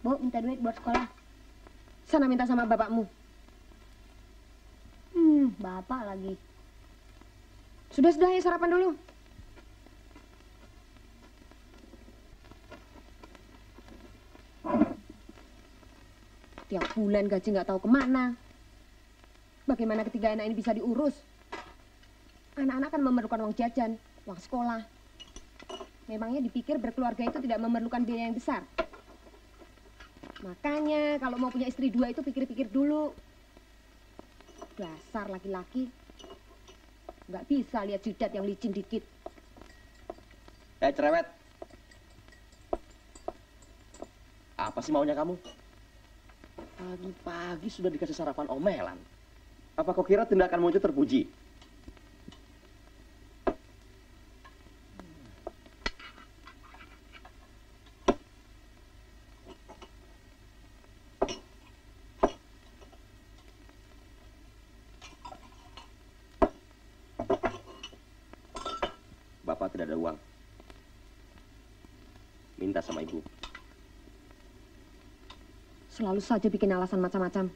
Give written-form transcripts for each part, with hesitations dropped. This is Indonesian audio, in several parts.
Bu, minta duit buat sekolah. Sana minta sama bapakmu. Bapak lagi. Sudah, ya sarapan dulu. Tiap bulan gaji nggak tahu kemana. Bagaimana ketiga anak ini bisa diurus? Anak-anak kan memerlukan uang jajan, uang sekolah. Memangnya dipikir berkeluarga itu tidak memerlukan biaya yang besar? Makanya kalau mau punya istri dua itu pikir-pikir dulu. Dasar laki-laki. Nggak bisa lihat jidat yang licin dikit. Cerewet. Apa sih maunya kamu? Pagi-pagi sudah dikasih sarapan omelan. Apa kau kira tindakanmu itu terpuji? Bapak tidak ada uang. Minta sama ibu. Selalu saja bikin alasan macam-macam.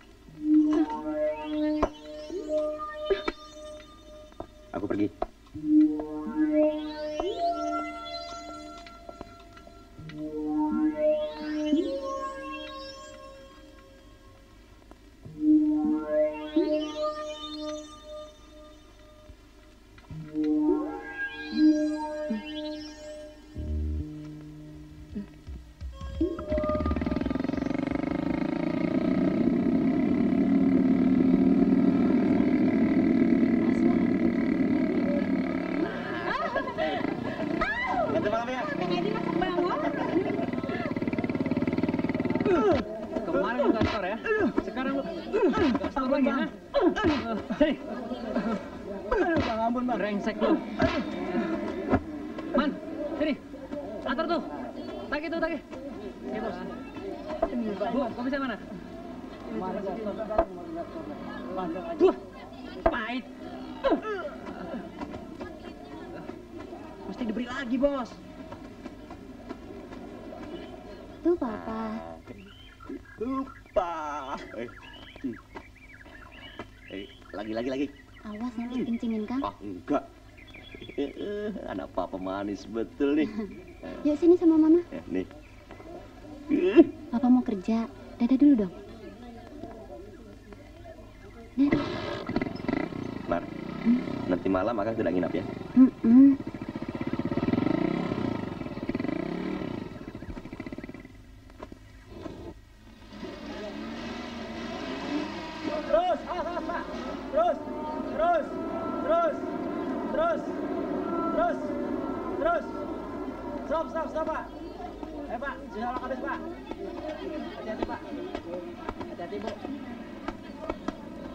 Aku pergi. Kemarin lu kantor ya, sekarang lu gak stop lagi, ha? Sini. Bang, ampun, Bang. Brengsek lu. Man, sini. Antar tuh. Tagih tuh, tagih. Ya, bos. Bu, kopi saya mana? Buah, pahit. Mesti diberi lagi, Bos. Tuh, Papa. Lupa. Lagi. Awas nanti kencingin, Kang. Ah, enggak. Anak papa manis betul nih. Yuk sini sama Mama. Nih. Papa mau kerja. Dadah dulu dong. Dadah. Mar, nanti malam Akang tidak nginap ya. Stop, Pak. Pak, sudah lock habis, Pak. Hati-hati, Pak. Hati-hati, Bu.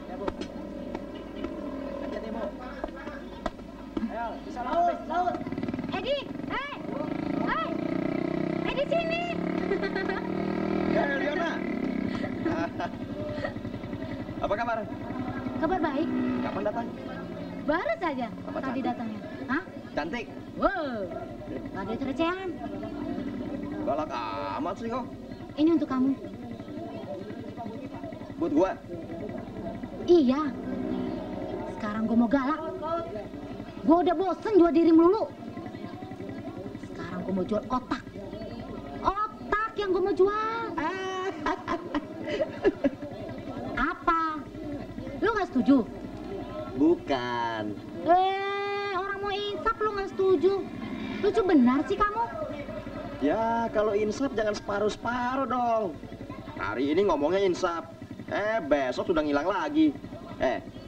Ya, Bu. Hati-hati, Bu. Ayo, bisa laut. Edi, Edi sini. Ya, Liona. Apa kabar? Kabar baik. Kapan datang? Baru saja Apa tadi cantik? datangnya. Hah? Cantik. Wow. Gak ada cerecehan. Galak amat sih kau. Ini untuk kamu. Buat gua. Iya. Sekarang gue mau galak. Gue udah bosen jual diri melulu. Sekarang gue mau jual otak. Otak yang gue mau jual. Apa? Lu gak setuju? Bukan. Orang mau insaf lu gak setuju. Lucu benar sih kamu. Ya, kalau insaf jangan separuh-separuh dong. Hari ini ngomongnya insaf. Besok sudah ngilang lagi.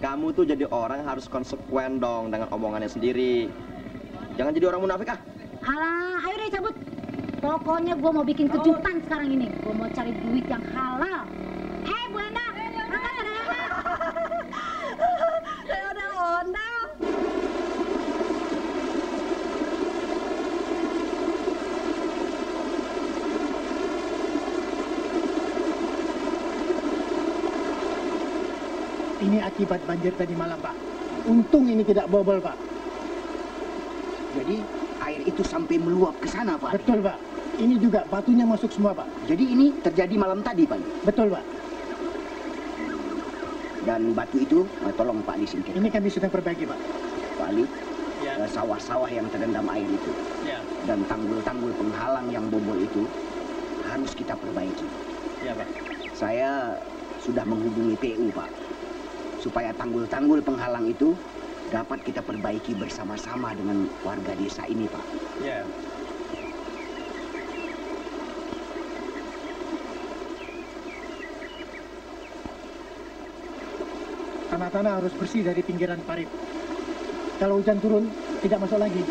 Kamu tuh jadi orang harus konsekuen dong dengan omongannya sendiri. Jangan jadi orang munafik ah. Alah, ayo deh cabut. Pokoknya gue mau bikin kejutan sekarang ini. Gue mau cari duit yang halal. Bu Endang, angkat ada ondel. Ini akibat banjir tadi malam, Pak. Untung ini tidak bobol, Pak. Jadi air itu sampai meluap ke sana, Pak? Betul, Pak. Ini juga batunya masuk semua, Pak. Jadi ini terjadi malam tadi, Pak. Betul, Pak. Dan batu itu, tolong Pak disingkir. Ini kami sedang perbaiki, Pak. Pak Ali, Ya. sawah-sawah yang terendam air itu Ya, dan tanggul-tanggul penghalang yang bobol itu harus kita perbaiki. ya Pak. Saya sudah menghubungi PU, Pak, supaya tanggul-tanggul penghalang itu dapat kita perbaiki bersama-sama dengan warga desa ini, Pak. Ya. Tanah-tanah harus bersih dari pinggiran parit. Kalau hujan turun, tidak masuk lagi.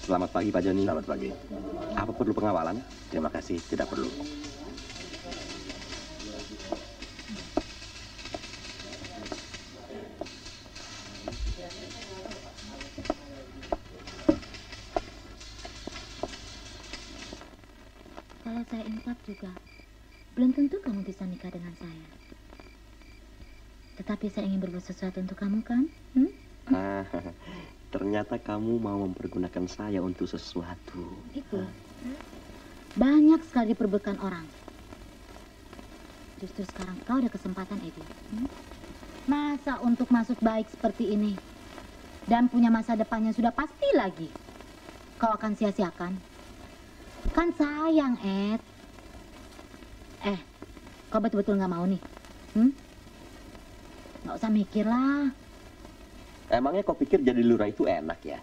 Selamat pagi Pak Joni. Selamat pagi. Apa perlu pengawalan? Terima kasih, tidak perlu. Kalau saya insaf juga, belum tentu kamu bisa nikah dengan saya. Tetapi saya ingin berbuat sesuatu untuk kamu, kan? Ah, ternyata kamu mau mempergunakan saya untuk sesuatu. Itu. Banyak sekali diperbuatkan orang. Justru sekarang kau ada kesempatan, Edi. Masa untuk masuk baik seperti ini dan punya masa depannya sudah pasti lagi, kau akan sia-siakan? Kan sayang, Ed. Kau betul-betul nggak mau nih? Nggak usah mikir lah. Emangnya kau pikir jadi lurah itu enak ya?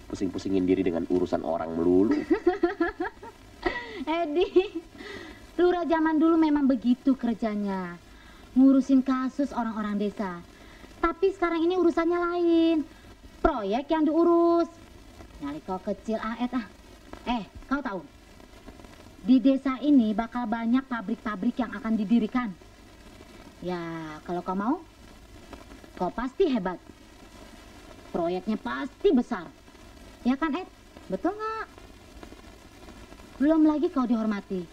Pusing-pusingin diri dengan urusan orang melulu. Edi, lurah zaman dulu memang begitu kerjanya. Ngurusin kasus orang-orang desa. Tapi sekarang ini urusannya lain. Proyek yang diurus. Nyari kau kecil, Ed. Kau tahu? Di desa ini bakal banyak pabrik-pabrik yang akan didirikan. Ya, kalau kau mau, kau pasti hebat. Proyeknya pasti besar. Ya kan, Ed? Betul nggak? Belum lagi kau dihormati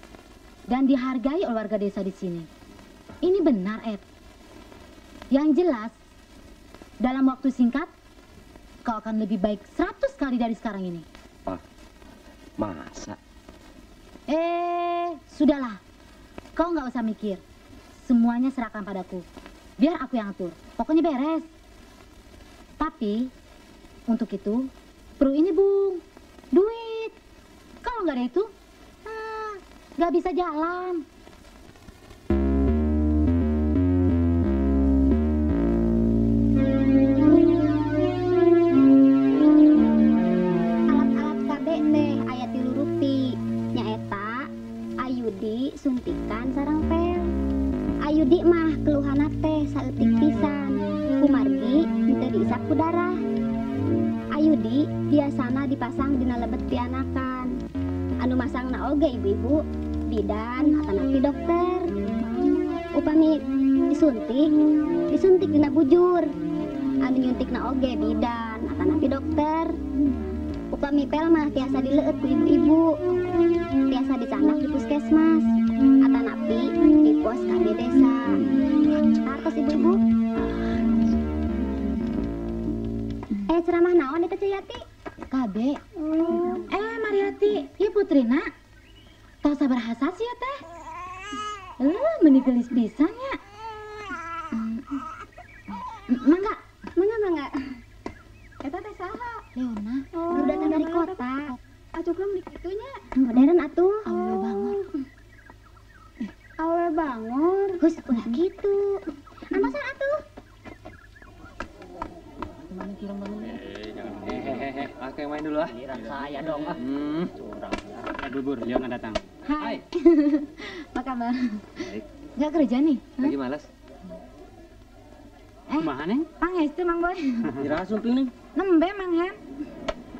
dan dihargai oleh warga desa di sini. Ini benar, Ed. Yang jelas, dalam waktu singkat, kau akan lebih baik 100 kali dari sekarang ini. Masa? Sudahlah. Kau nggak usah mikir. Semuanya serahkan padaku. Biar aku yang atur. Pokoknya beres. Tapi, untuk itu, perlu ini, Bung. Duit. Kalau nggak ada itu, nggak bisa jalan. Alat-alat kabeh teh aya 3 rupi. Nyaeta Ayudi suntikan sareng pel. Ayudi mah keluhana teh saeutik pisan. Kumargi henteu diisap ku darah. Ayudi biasana dipasang dina lebet pianakan. Anu masangna oge ibu-ibu bidan atanapi dokter. Upami disuntik dina bujur. Anu nyuntikna oge bidan atanapi dokter. Upami pel mah tiasa dileueut ku ibu-ibu. Tiasa dicandak di puskesmas atanapi di pos KB desa. Hartos ibu-ibu. Ceramah naon itu Ceyati? KB. Mariati, ya Putrina. Tau sabar hasa sih ya teh. Menigelis pisan ya. Mangga. Mangga. Eta teh saha? Leona. Baru datang dari kota. Atuh belum dikitunya. Modern atuh. Awe bangor. Awe bangor. Hus, ulah gitu. Masa atuh? Oke, main dulu ah. Saya dong ah. Bubur, Leona datang. Hai. Apa kabar? Baik. Gak kerja nih? Lagi malas. Kumaha neng? Pangestu Mang Boy. Iraha sumping neng. Nembe Mang Hen.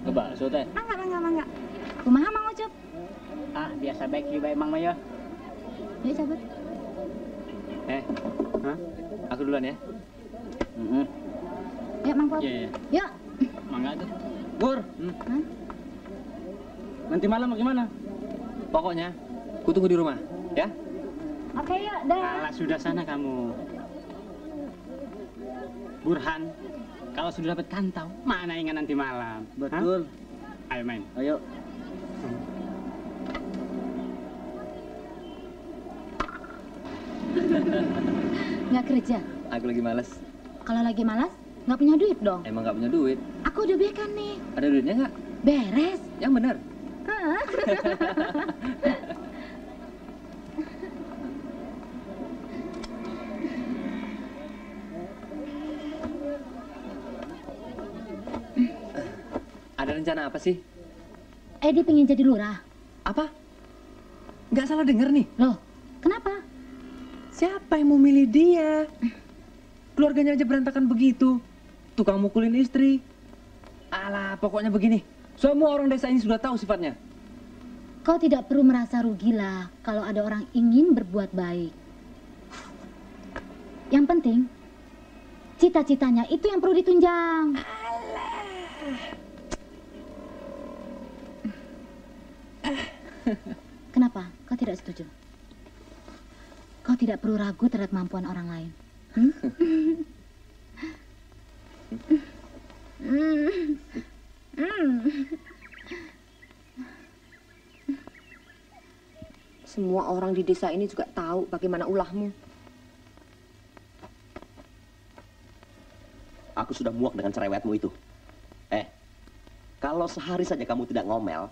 Ke bakso teh. Mangga. Kumaha Mang Ucup? Ah, biasa baik di bae Mang mah ya. Yuk cabut. Hah? Aku duluan ya. Yuk, Mang Pop. Iya, iya. Yuk. Mangga tuh. Pur. Nanti malam bagaimana? Pokoknya, ku tunggu di rumah, ya? Oke, yuk. Dah. Alah, sudah sana kamu. Burhan, kalau sudah dapat kantau, mana ingat nanti malam? Betul. Hah? Ayo main. Ayo. Nggak kerja. Aku lagi males. Kalau lagi malas, nggak punya duit dong. Emang nggak punya duit? Aku udah belikan nih. Ada duitnya nggak? Beres. Yang bener. Ada rencana apa sih? Edi pengen jadi lurah. Apa? Nggak salah denger nih. Loh, kenapa? Siapa yang mau milih dia? Keluarganya aja berantakan begitu. Tukang mukulin istri. Alah, pokoknya begini. Semua orang desa ini sudah tahu sifatnya. Kau tidak perlu merasa rugilah kalau ada orang ingin berbuat baik. Yang penting, cita-citanya itu yang perlu ditunjang. Kenapa? Kau tidak setuju? Kau tidak perlu ragu terhadap kemampuan orang lain. Semua orang di desa ini juga tahu bagaimana ulahmu. Aku sudah muak dengan cerewetmu itu. Kalau sehari saja kamu tidak ngomel,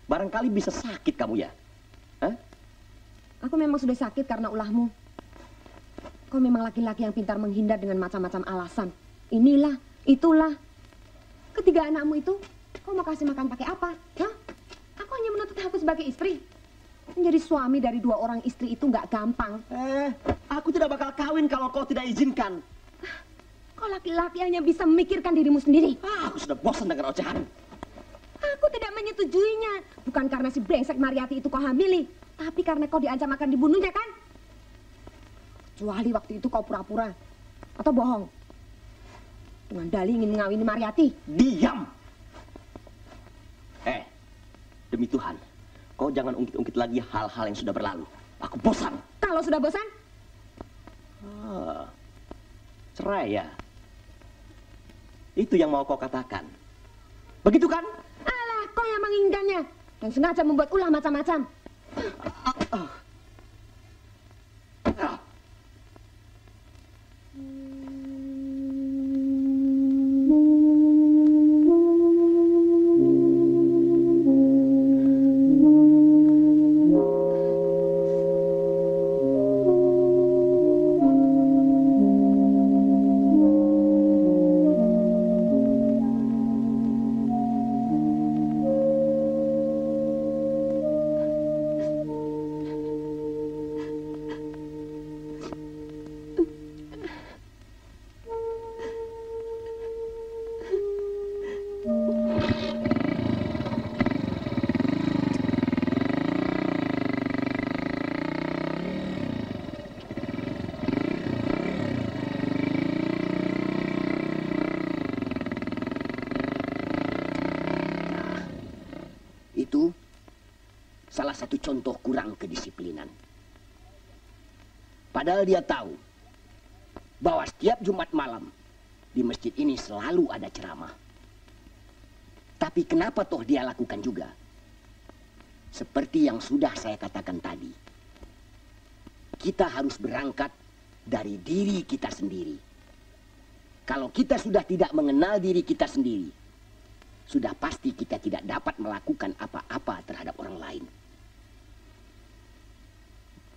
barangkali bisa sakit kamu ya. Aku memang sudah sakit karena ulahmu. Kau memang laki-laki yang pintar menghindar dengan macam-macam alasan. Inilah, itulah. Ketiga anakmu itu, kau mau kasih makan pakai apa? Hah? Aku hanya menuntut aku sebagai istri. Menjadi suami dari 2 orang istri itu nggak gampang. Aku tidak bakal kawin kalau kau tidak izinkan. Kau laki-laki hanya bisa memikirkan dirimu sendiri. Aku sudah bosan dengan ocehan. Aku tidak menyetujuinya. Bukan karena si brengsek Mariati itu kau hamili. Tapi karena kau diancam akan dibunuhnya kan? Kecuali waktu itu kau pura-pura. Atau bohong. Dengan dalih ingin mengawini Mariati. Diam! Demi Tuhan, kau jangan ungkit-ungkit lagi hal-hal yang sudah berlalu. Aku bosan. Kalau sudah bosan? Cerai ya? Itu yang mau kau katakan. Begitu kan? Alah, kau yang menginginkannya. Dan sengaja membuat ulah macam-macam. Itu salah satu contoh kurang kedisiplinan. Padahal dia tahu bahwa setiap Jumat malam di masjid ini selalu ada ceramah. Tapi kenapa toh dia lakukan juga? Seperti yang sudah saya katakan tadi. Kita harus berangkat dari diri kita sendiri. Kalau kita sudah tidak mengenal diri kita sendiri, sudah pasti kita tidak dapat melakukan apa-apa terhadap orang lain.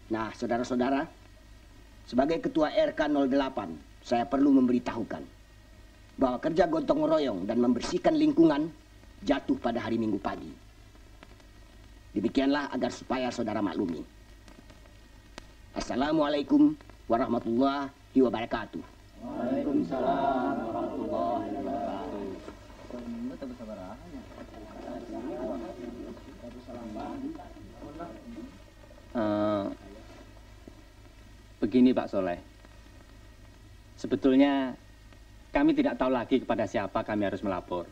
Nah, saudara-saudara, sebagai ketua RK 08, saya perlu memberitahukan bahwa kerja gotong royong dan membersihkan lingkungan jatuh pada hari Minggu pagi. Demikianlah agar supaya saudara maklumi. Assalamualaikum warahmatullahi wabarakatuh. Waalaikumsalam warahmatullahi wabarakatuh. Begini Pak Soleh, sebetulnya kami tidak tahu lagi kepada siapa kami harus melapor.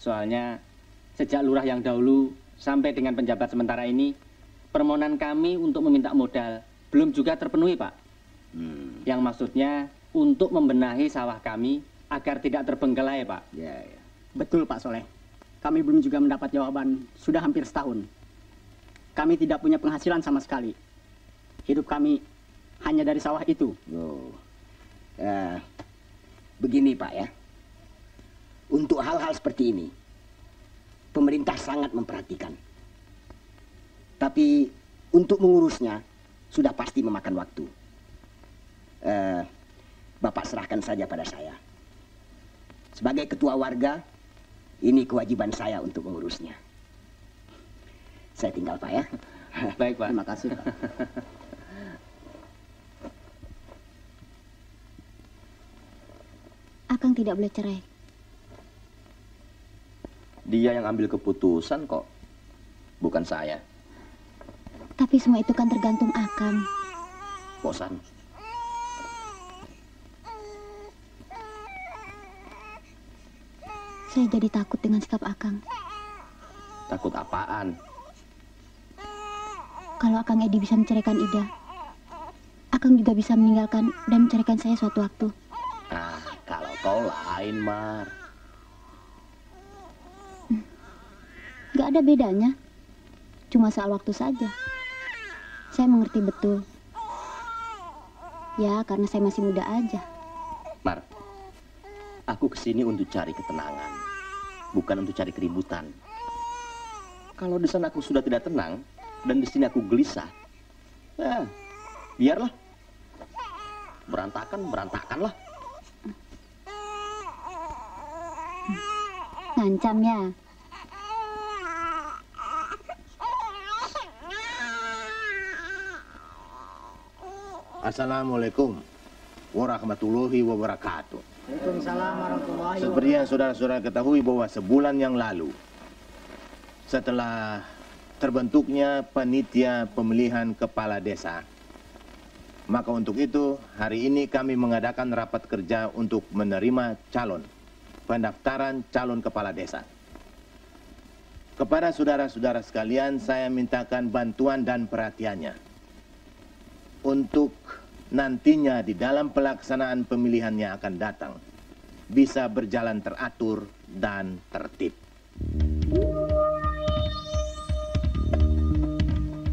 Soalnya sejak lurah yang dahulu sampai dengan penjabat sementara ini, permohonan kami untuk meminta modal belum juga terpenuhi, Pak. Yang maksudnya untuk membenahi sawah kami agar tidak terbengkelai, Pak. Ya, ya. Betul Pak Soleh. Kami belum juga mendapat jawaban sudah hampir setahun. Kami tidak punya penghasilan sama sekali. Hidup kami hanya dari sawah itu. Oh. Begini Pak ya. Untuk hal-hal seperti ini, pemerintah sangat memperhatikan. Tapi untuk mengurusnya sudah pasti memakan waktu. Bapak serahkan saja pada saya. Sebagai ketua warga, ini kewajiban saya untuk mengurusnya. Saya tinggal Pak ya. Baik, Pak. Terima kasih Pak. Akang tidak boleh cerai. Dia yang ambil keputusan kok, bukan saya. Tapi semua itu kan tergantung Akang. Bosan. Saya jadi takut dengan sikap Akang. Takut apaan? Kalau Akang Edi bisa menceraikan Ida, Akang juga bisa meninggalkan dan menceraikan saya suatu waktu. Nah, kalau kau lain, Mar. Gak ada bedanya. Cuma soal waktu saja. Saya mengerti betul. Ya, karena saya masih muda aja. Mar, aku kesini untuk cari ketenangan, bukan untuk cari keributan. Kalau di sana aku sudah tidak tenang, dan di sini aku gelisah, ya, biarlah. Berantakan lah. Ngancam ya. Assalamualaikum warahmatullahi wabarakatuh. Waalaikumsalam warahmatullahi Seperti yang saudara-saudara ketahui bahwa sebulan yang lalu, setelah terbentuknya panitia pemilihan kepala desa, maka untuk itu hari ini kami mengadakan rapat kerja untuk menerima pendaftaran calon kepala desa. Kepada saudara-saudara sekalian, saya mintakan bantuan dan perhatiannya untuk nantinya di dalam pelaksanaan pemilihan yang akan datang bisa berjalan teratur dan tertib.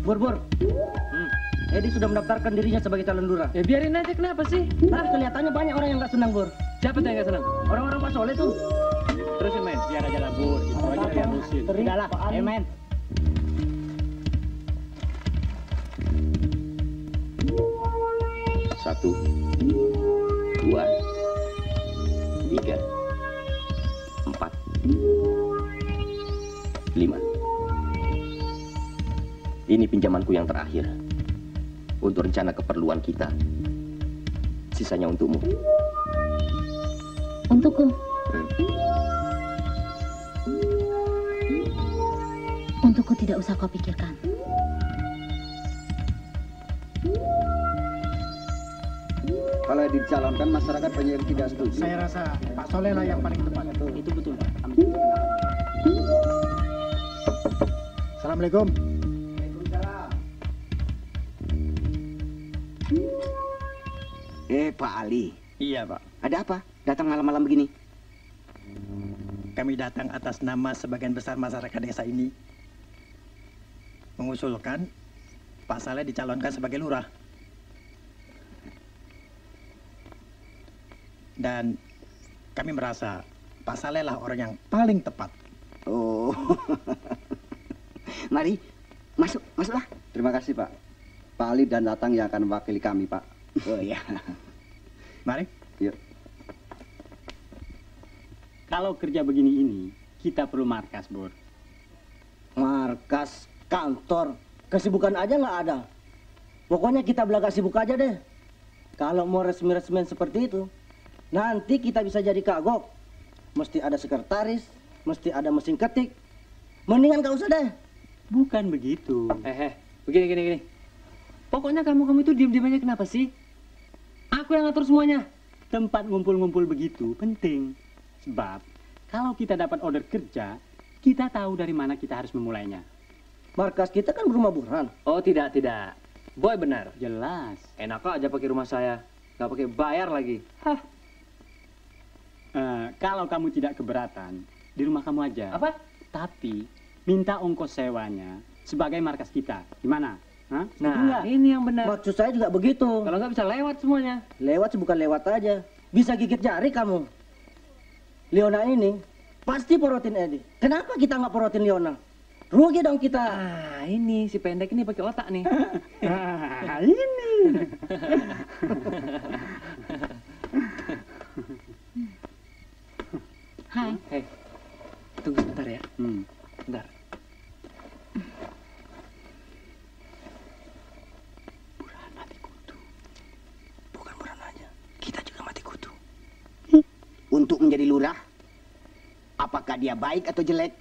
Bur. Edi sudah mendaftarkan dirinya sebagai calon lurah. Ya biarin aja, kenapa sih? Kelihatannya banyak orang yang nggak senang, Bur. Siapa tuh yang nggak senang? Orang-orang Pak Soleh tuh. Terusin, men. Biar aja lah, Bur. Itu aja yang terusin. Udahlah, ayo main. Satu, dua, tiga, empat, lima. Ini pinjamanku yang terakhir untuk rencana keperluan kita. Sisanya untukmu. Untukku. Untukku tidak usah kau pikirkan. Kalau dicalonkan masyarakat banyak yang tidak setuju. Saya rasa Pak Soleh lah yang paling tepat. Itu betul. Assalamualaikum. Pak Ali. Iya Pak. Ada apa? Datang malam-malam begini? Kami datang atas nama sebagian besar masyarakat desa ini mengusulkan Pak Saleh dicalonkan sebagai lurah. Dan kami merasa Pak Saleh lah orang yang paling tepat. Oh. Mari, masuklah. Terima kasih Pak. Pak Ali dan datang yang akan mewakili kami Pak. Oh iya. Mari. Yuk. Kalau kerja begini ini, kita perlu markas, Bur. Markas, kantor, kesibukan aja nggak ada. Pokoknya kita belaga sibuk aja deh. Kalau mau resmi-resmian seperti itu, nanti kita bisa jadi kagok. Mesti ada sekretaris, mesti ada mesin ketik. Mendingan gak usah deh. Bukan begitu. Begini. Pokoknya kamu itu diem-diem aja, kenapa sih? Aku yang ngatur semuanya. tempat ngumpul-ngumpul begitu penting. Sebab kalau kita dapat order kerja, kita tahu dari mana kita harus memulainya. Markas kita kan berumah Burhan. Oh tidak. Boy benar. Jelas. Enak aja pakai rumah saya. Nggak pakai bayar lagi. Hah. Kalau kamu tidak keberatan, di rumah kamu aja. Apa? Tapi minta ongkos sewanya sebagai markas kita. Gimana? Hah? Nah, ini yang benar. Maksud saya juga begitu. Kalau nggak bisa lewat semuanya. Lewat bukan lewat aja. Bisa gigit jari kamu. Leona ini pasti porotin Edi. Kenapa kita nggak porotin Leona? Rugi dong kita. Ah, ini si pendek ini pakai otak nih. Ini. Hai. Hei, tunggu sebentar ya. Bentar. Burhan mati kutu. Bukan Burhan aja, kita juga mati kutu. Untuk menjadi lurah, apakah dia baik atau jelek,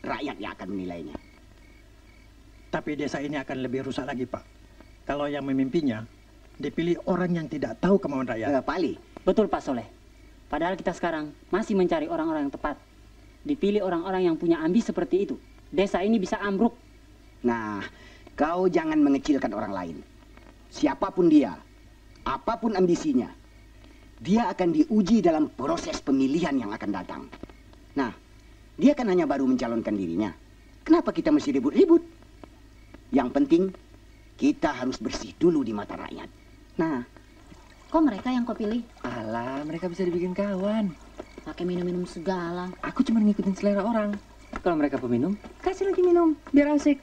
rakyat yang akan menilainya. Tapi desa ini akan lebih rusak lagi, Pak. Kalau yang memimpinnya dipilih orang yang tidak tahu kemauan rakyat. Pali. Betul Pak Soleh. Padahal kita sekarang masih mencari orang-orang yang tepat. Dipilih orang-orang yang punya ambisi seperti itu. Desa ini bisa ambruk. Nah, kau jangan mengecilkan orang lain. Siapapun dia, apapun ambisinya, dia akan diuji dalam proses pemilihan yang akan datang. Nah, dia kan hanya baru mencalonkan dirinya. Kenapa kita mesti ribut-ribut? Yang penting, kita harus bersih dulu di mata rakyat. Nah, Kok mereka yang kau pilih? Alah, mereka bisa dibikin kawan. Pakai minum-minum segala. Aku cuma ngikutin selera orang. Kalau mereka peminum, kasih lagi minum, biar asik.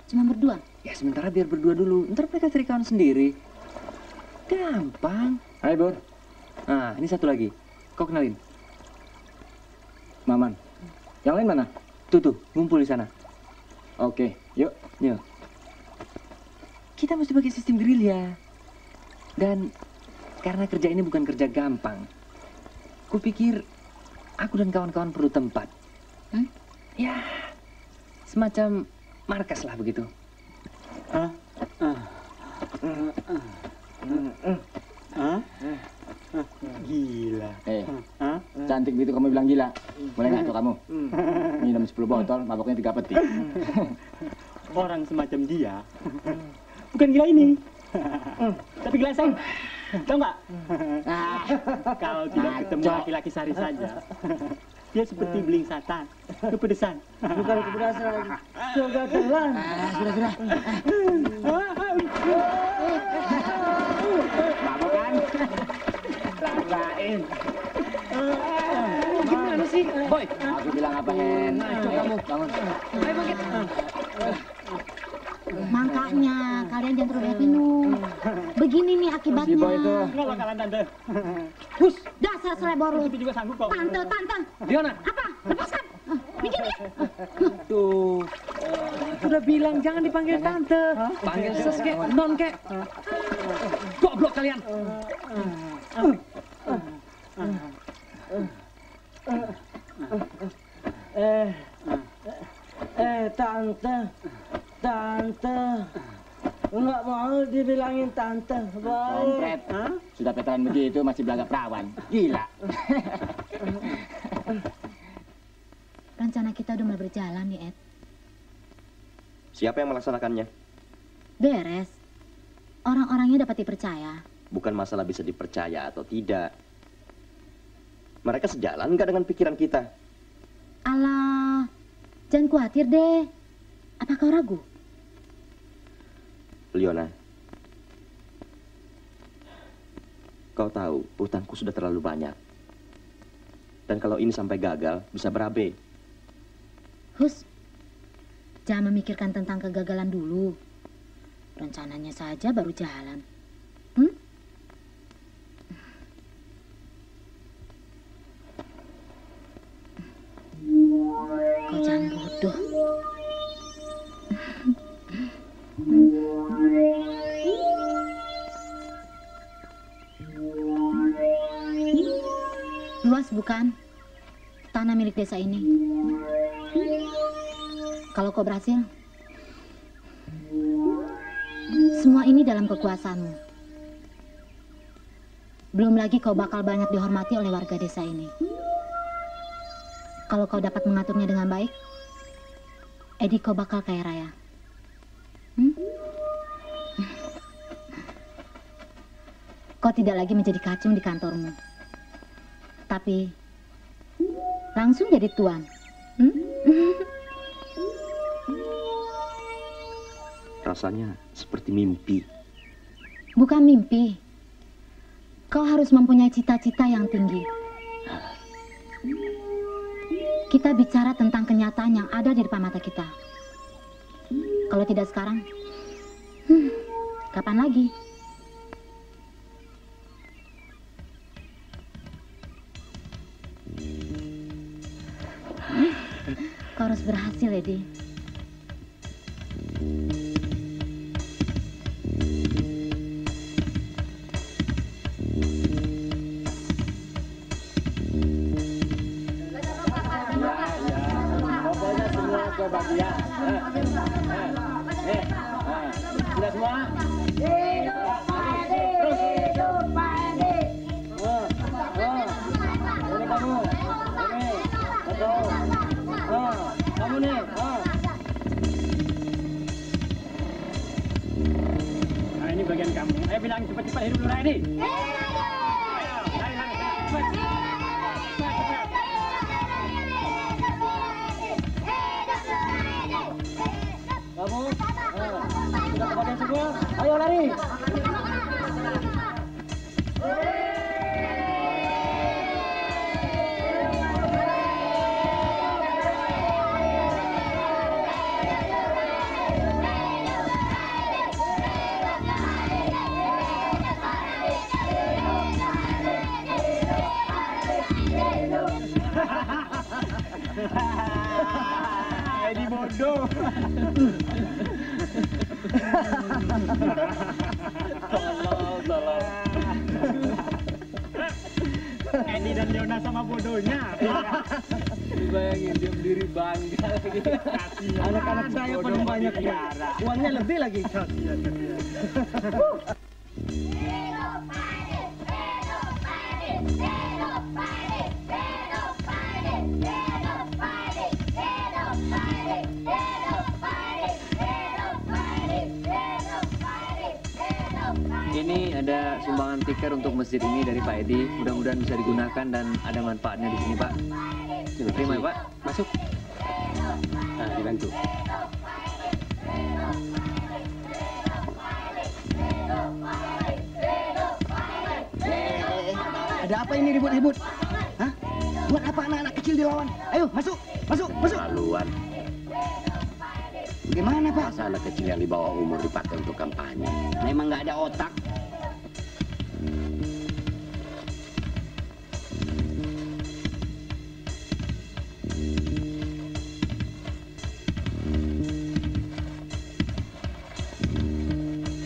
Cuma berdua? Ya sementara biar berdua dulu, ntar mereka cari kawan sendiri. Gampang. Hai Bor. Nah, ini satu lagi. Kau kenalin. Maman. Yang lain mana? Tuh, ngumpul di sana. Oke, yuk. Kita mesti pakai sistem gerilya. Dan karena kerja ini bukan kerja gampang, kupikir aku dan kawan-kawan perlu tempat. Ya, semacam markas lah begitu. Gila. Cantik gitu kamu bilang gila. Boleh nggak tuh kamu? Minum 10 botol, maboknya 3 peti. Orang semacam dia bukan gila ini, tapi gila saya. Tahu nggak? Kalau tidak ketemu laki-laki sehari saja, dia seperti beling satan, kepedesan. Bukan kepedesan lagi, kegatelan. Sudah. Mabok kan? Rasain. Gimana sih? Boy, aku bilang apa, Hen? Kamu bangun. Ayo bangkit. Makanya kalian jangan terlalu banyak minum. Begini nih akibatnya. Si Boy itu. Nggak bakalan tante. Hus, dasar selebor lu. Itu juga sanggup kok. Tante. Diona. Apa? Lepaskan. Begini. Tuh, udah bilang jangan dipanggil tante. Panggil ses kek, non kek. Goblok kalian. Tante, nggak mau dibilangin tante, Kompret. Sudah veteran begitu masih belaga perawan. Gila. Rencana kita udah mulai berjalan nih, Ed. Siapa yang melaksanakannya? Beres. Orang-orangnya dapat dipercaya. Bukan masalah bisa dipercaya atau tidak. Mereka sejalan nggak dengan pikiran kita? Alah, jangan khawatir deh. Apa kau ragu? Leona, kau tahu hutangku sudah terlalu banyak. Dan kalau ini sampai gagal, bisa berabe. Hus, jangan memikirkan tentang kegagalan dulu. Rencananya saja baru jalan. Kau jangan bodoh. Luas bukan tanah milik desa ini? Kalau kau berhasil, semua ini dalam kekuasaanmu. Belum lagi kau bakal banyak dihormati oleh warga desa ini. Kalau kau dapat mengaturnya dengan baik, Edi, kau bakal kaya raya. Kau tidak lagi menjadi kacung di kantormu, tapi langsung jadi tuan. Rasanya seperti mimpi. Bukan mimpi. Kau harus mempunyai cita-cita yang tinggi. Kita bicara tentang kenyataan yang ada di depan mata kita. Kalau tidak sekarang, kapan lagi? Kau harus berhasil, Edi. Pokoknya semua kebahagiaan. Sudah semua? Hidup Padi, hidup Padi. Ini kamu, ini, betul. Kamu nih. Nah, ini bagian kamu. Ayo bilang cepat-cepat hidup Lurah ini. Ayo, lari, cepat. Kamu, sudah kebagian semua? Ayo lari. Edi bodoh. Tolong. Edi dan Leona sama bodohnya. Bayangin dia berdiri bangga lagi. Anak-anak saya paling banyak ya. Uangnya lebih lagi. Ini ada sumbangan tikar untuk masjid ini dari Pak Edi. Mudah-mudahan bisa digunakan dan ada manfaatnya di sini, Pak. Terima ya, Pak. Masuk. Nah, dibantu. Ada apa ini ribut-ribut? Hah? Buat apa anak-anak kecil dilawan? Ayo, masuk. Haluan. Gimana, Pak? Masa anak kecil yang di bawah umur dipakai untuk kampanye? Memang nggak ada otak.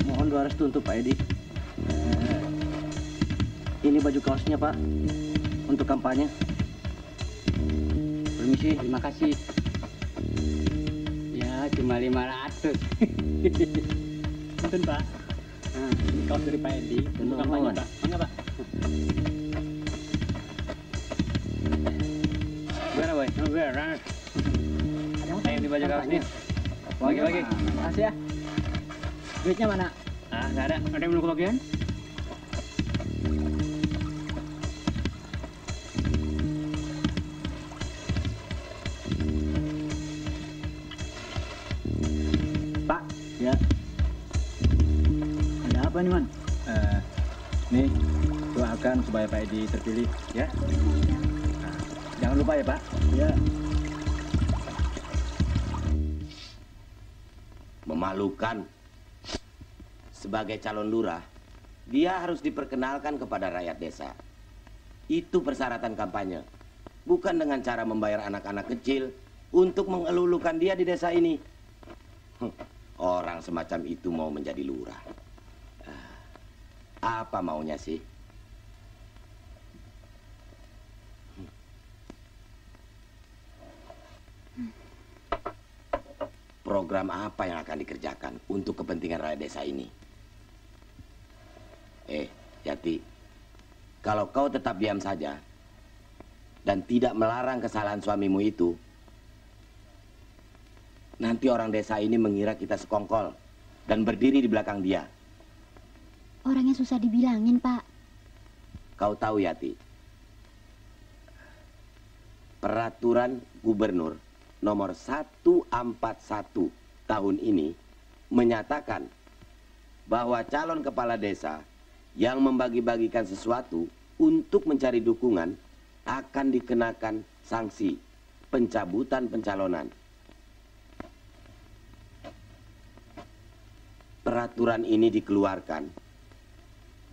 Mohon doa restu untuk Pak Edi. Ini baju kaosnya, Pak. Untuk kampanye. Permisi. Terima kasih. Ya, cuma 500. Betul, Pak. Nah, ini kaos dari Pak Edi. Untuk kampanye, Pak. Mangga, Pak. Gimana, Boy? Beres. Ayo di baju kaos nih. Bagi-bagi. Makasih ya. Duitnya mana? Ah, nggak ada. Ada yang belum kebagian? Pak, ya. Ada apa nih, Man? Nih, doakan supaya Pak Edi terpilih, ya. Nah, jangan lupa ya, Pak. Ya. Memalukan. Sebagai calon lurah, dia harus diperkenalkan kepada rakyat desa. Itu persyaratan kampanye. Bukan dengan cara membayar anak-anak kecil untuk mengelulukan dia di desa ini. Orang semacam itu mau menjadi lurah. Apa maunya sih? Program apa yang akan dikerjakan untuk kepentingan rakyat desa ini? Yati, Kalau kau tetap diam saja dan tidak melarang kesalahan suamimu itu, nanti orang desa ini mengira kita sekongkol dan berdiri di belakang dia. Orangnya susah dibilangin, Pak. Kau tahu, Yati, peraturan gubernur nomor 141 tahun ini menyatakan bahwa calon kepala desa yang membagi-bagikan sesuatu untuk mencari dukungan akan dikenakan sanksi pencabutan pencalonan. Peraturan ini dikeluarkan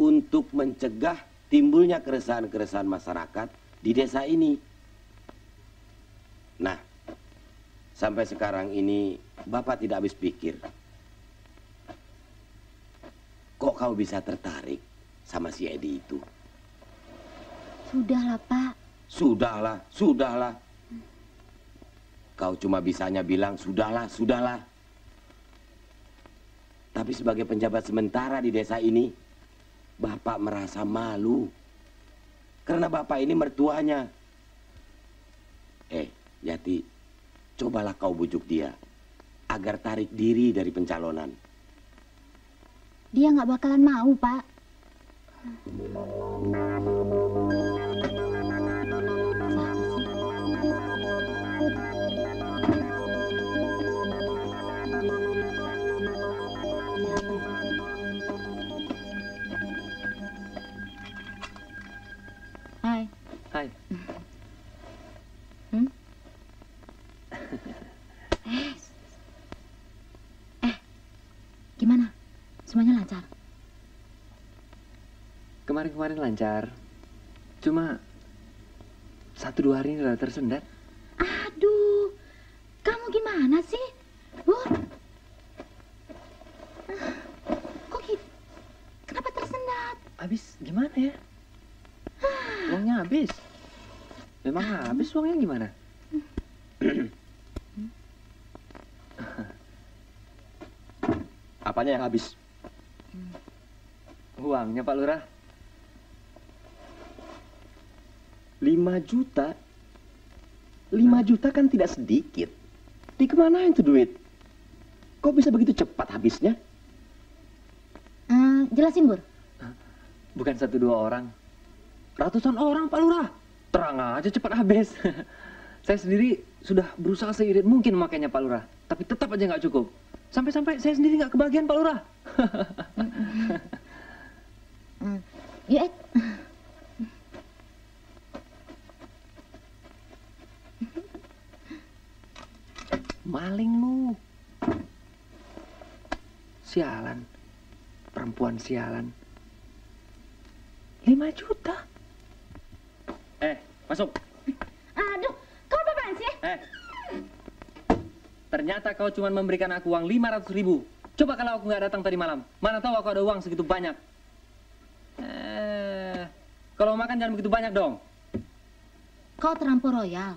untuk mencegah timbulnya keresahan-keresahan masyarakat di desa ini. Nah, sampai sekarang ini Bapak tidak habis pikir. Kok kau bisa tertarik sama si Edi itu? Sudahlah, Pak. Sudahlah, sudahlah. Kau cuma bisanya bilang sudahlah, sudahlah. Tapi sebagai penjabat sementara di desa ini, Bapak merasa malu. Karena Bapak ini mertuanya. Yati, cobalah kau bujuk dia agar tarik diri dari pencalonan. Dia nggak bakalan mau, Pak. Hai. Hai. Gimana? Semuanya lancar? Kemarin-kemarin lancar. Cuma 1-2 hari ini udah tersendat. Aduh, kamu gimana sih? Kok gitu? Kenapa tersendat? Habis gimana ya? Uangnya habis. Memang habis uangnya gimana? Apanya yang habis? Uangnya, Pak Lurah. 5 juta? 5 juta kan tidak sedikit. Dikemanain tuh duit? Kok bisa begitu cepat habisnya? Jelasin, Bur. Bukan 1-2 orang. Ratusan orang, Pak Lurah. Terang aja cepat habis. Saya sendiri sudah berusaha seirit mungkin memakainya, Pak Lurah. Tapi tetap aja nggak cukup. Sampai-sampai saya sendiri nggak kebagian, Pak Lurah. Yuk, Maling lu. Sialan. Perempuan sialan. 5 juta. Masuk. Aduh, kau apaan sih? Ternyata kau cuma memberikan aku uang 500.000. Coba kalau aku nggak datang tadi malam. Mana tahu aku ada uang segitu banyak. Kalau makan jangan begitu banyak dong. Kau terlampau royal.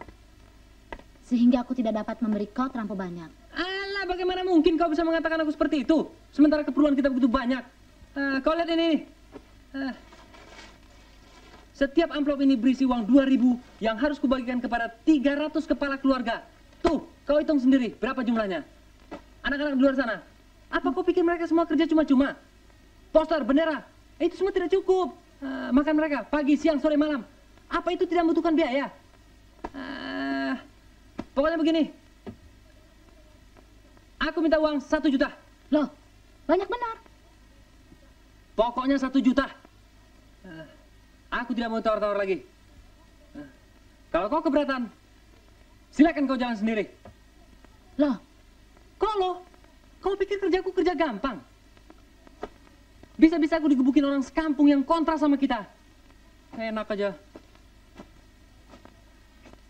Sehingga aku tidak dapat memberi kau terlampau banyak. Alah, bagaimana mungkin kau bisa mengatakan aku seperti itu? Sementara keperluan kita begitu banyak. Kau lihat ini. Setiap amplop ini berisi uang 2.000 yang harus kubagikan kepada 300 kepala keluarga. Tuh, kau hitung sendiri berapa jumlahnya. Anak-anak di luar sana, apa kau pikir mereka semua kerja cuma-cuma? Poster, bendera, itu semua tidak cukup. Makan mereka pagi, siang, sore, malam. Apa itu tidak membutuhkan biaya? Pokoknya begini. Aku minta uang 1 juta. Loh, banyak benar. Pokoknya 1 juta. Aku tidak mau tawar-tawar lagi. Kalau kau keberatan, silakan kau jalan sendiri. Loh, kok lo? Kau pikir kerjaku kerja gampang? Bisa-bisa aku digebukin orang sekampung yang kontra sama kita. Enak aja.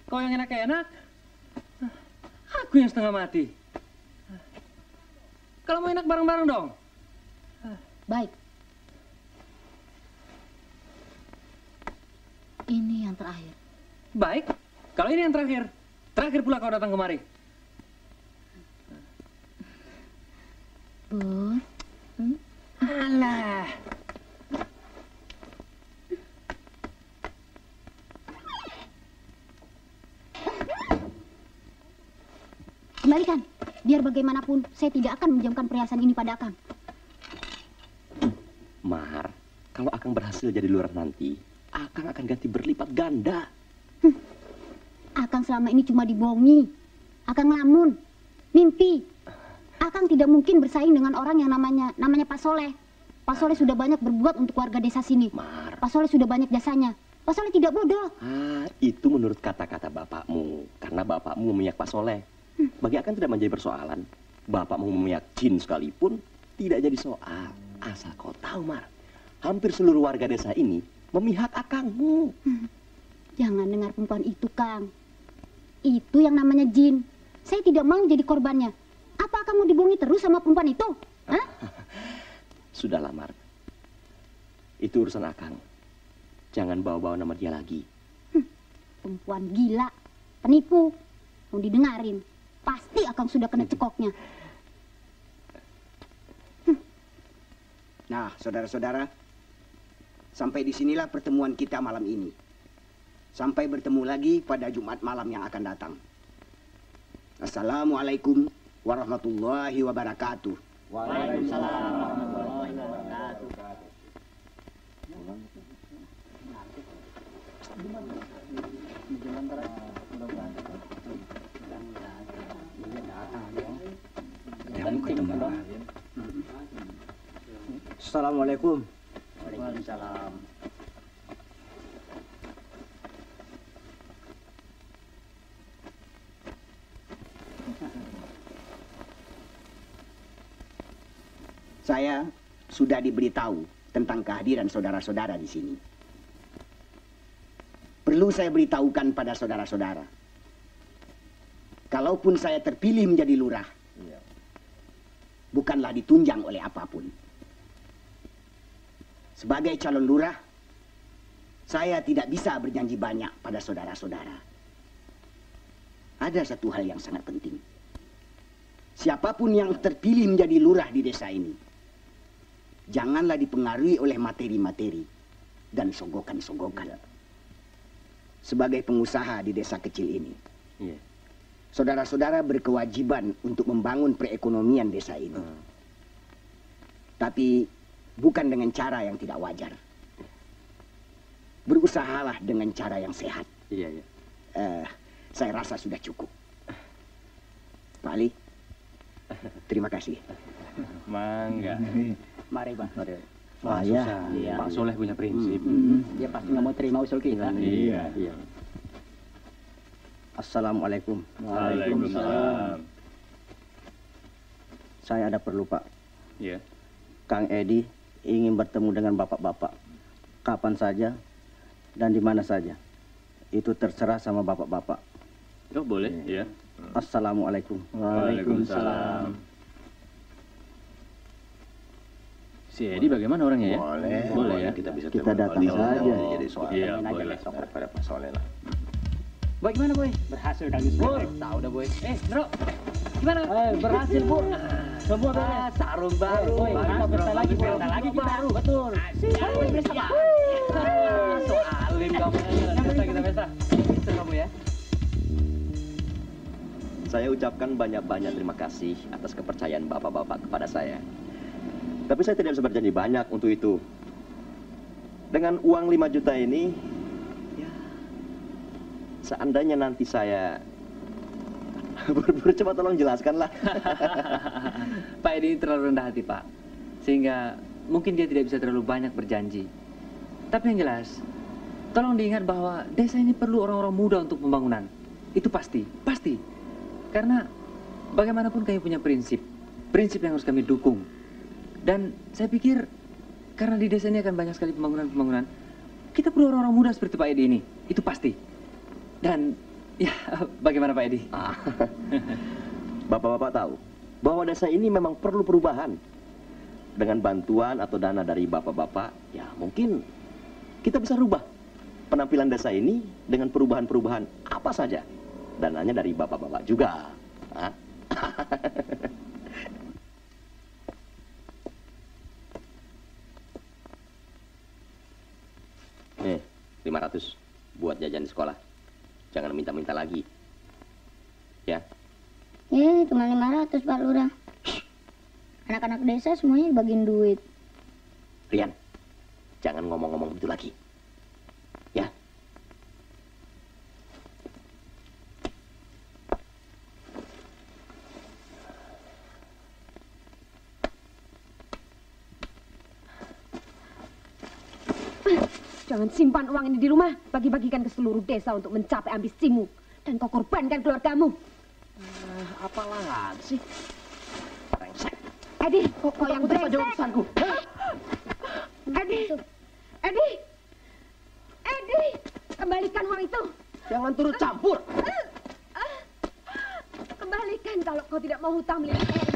Kau yang enak-enak, aku yang setengah mati. Kalau mau enak bareng-bareng dong. Baik. Ini yang terakhir. Baik, kalau ini yang terakhir. Terakhir pula kau datang kemari. Bur. Alah. Kembalikan. Biar bagaimanapun, saya tidak akan menjamkan perhiasan ini pada Akang. Mar, kalau Akang berhasil jadi lurah nanti, Akang akan ganti berlipat ganda. Akang selama ini cuma dibohongi. Akang ngelamun, mimpi. Akang tidak mungkin bersaing dengan orang yang namanya Pak Soleh. Pak Soleh sudah banyak berbuat untuk warga desa sini. Pak Soleh sudah banyak jasanya. Pak Soleh tidak bodoh. Itu menurut kata-kata bapakmu, karena bapakmu memihak Pak Soleh. Bagi Akang tidak menjadi persoalan. Bapakmu memihak jin sekalipun tidak jadi soal. Asal kau tahu, Mar, hampir seluruh warga desa ini memihak Akangmu. Jangan dengar perempuan itu, Kang. Itu yang namanya jin. Saya tidak mau jadi korbannya. Apa kamu dibohongi terus sama perempuan itu? Hah? Sudahlah, Mar. Itu urusan Akang. Jangan bawa-bawa nama dia lagi. Perempuan gila, penipu. Mau didengarin, pasti Akang sudah kena cekoknya. Nah, saudara-saudara, sampai disinilah pertemuan kita malam ini. Sampai bertemu lagi pada Jumat malam yang akan datang. Assalamualaikum warahmatullahi wabarakatuh. Waalaikumsalam warahmatullahi wabarakatuh. Assalamualaikum. Waalaikumsalam. Saya sudah diberitahu tentang kehadiran saudara-saudara di sini. Perlu saya beritahukan pada saudara-saudara. Kalaupun saya terpilih menjadi lurah, bukanlah ditunjang oleh apapun. Sebagai calon lurah, saya tidak bisa berjanji banyak pada saudara-saudara. Ada satu hal yang sangat penting. Siapapun yang terpilih menjadi lurah di desa ini, janganlah dipengaruhi oleh materi-materi dan sogokan-sogokan. Sebagai pengusaha di desa kecil ini, saudara-saudara berkewajiban untuk membangun perekonomian desa ini. Tapi bukan dengan cara yang tidak wajar. Berusahalah dengan cara yang sehat. Saya rasa sudah cukup. Pak Ali, terima kasih. Mangga. Mari, Pak. Mari. Wah, Susah. iya. Pak Soleh punya prinsip. Dia pasti nggak mau terima usul kita. Iya. Assalamualaikum. Waalaikumsalam. Saya ada perlu, Pak. Iya. Kang Edi ingin bertemu dengan bapak-bapak. Kapan saja dan di mana saja. Itu terserah sama bapak-bapak. Oh, boleh, ya. Assalamualaikum. Waalaikumsalam. Si Edi bagaimana orangnya ya? Boleh ya. Kita datang saja. Jadi soal boleh. daripada Pak Soleh lah. Boy, gimana, Boy? Berhasil kan Pur, tahu dah, Boy. Bro. Gimana? Berhasil, Pur. Semua beres. Sarung baru. Boy, kita pesta lagi, baru. Betul. So alim kamu. Kita pesta. Bisa kamu ya. Saya ucapkan banyak-banyak terima kasih atas kepercayaan bapak-bapak kepada saya. Tapi saya tidak bisa berjanji banyak untuk itu. Dengan uang 5 juta ini, ya, seandainya nanti saya coba tolong jelaskanlah. Pak Edi terlalu rendah hati, Pak. Sehingga mungkin dia tidak bisa terlalu banyak berjanji. Tapi yang jelas, tolong diingat bahwa desa ini perlu orang-orang muda untuk pembangunan. Itu pasti, pasti. Karena bagaimanapun kami punya prinsip yang harus kami dukung. Dan saya pikir karena di desa ini akan banyak sekali pembangunan-pembangunan, kita perlu orang-orang muda seperti Pak Edi ini. Itu pasti. Dan ya, bagaimana Pak Edi? Bapak-bapak tahu bahwa desa ini memang perlu perubahan. Dengan bantuan atau dana dari bapak-bapak, ya mungkin kita bisa rubah penampilan desa ini dengan perubahan-perubahan apa saja. Dananya dari bapak-bapak juga. Nih, 500 buat jajan di sekolah. Jangan minta-minta lagi. Ya. Cuma 500 Pak Lurah. Anak-anak desa semuanya dibagiin duit. Rian, jangan ngomong-ngomong begitu lagi. Ya. Jangan simpan uang ini di rumah. Bagi-bagikan ke seluruh desa untuk mencapai ambisimu. Dan kau korbankan keluargamu. Apalah sih? Brengsek. Edi, kok yang brengsek? Urusanku. Edi, kembalikan uang itu. Jangan turut campur. Kembalikan kalau kau tidak mau hutang milik Edi.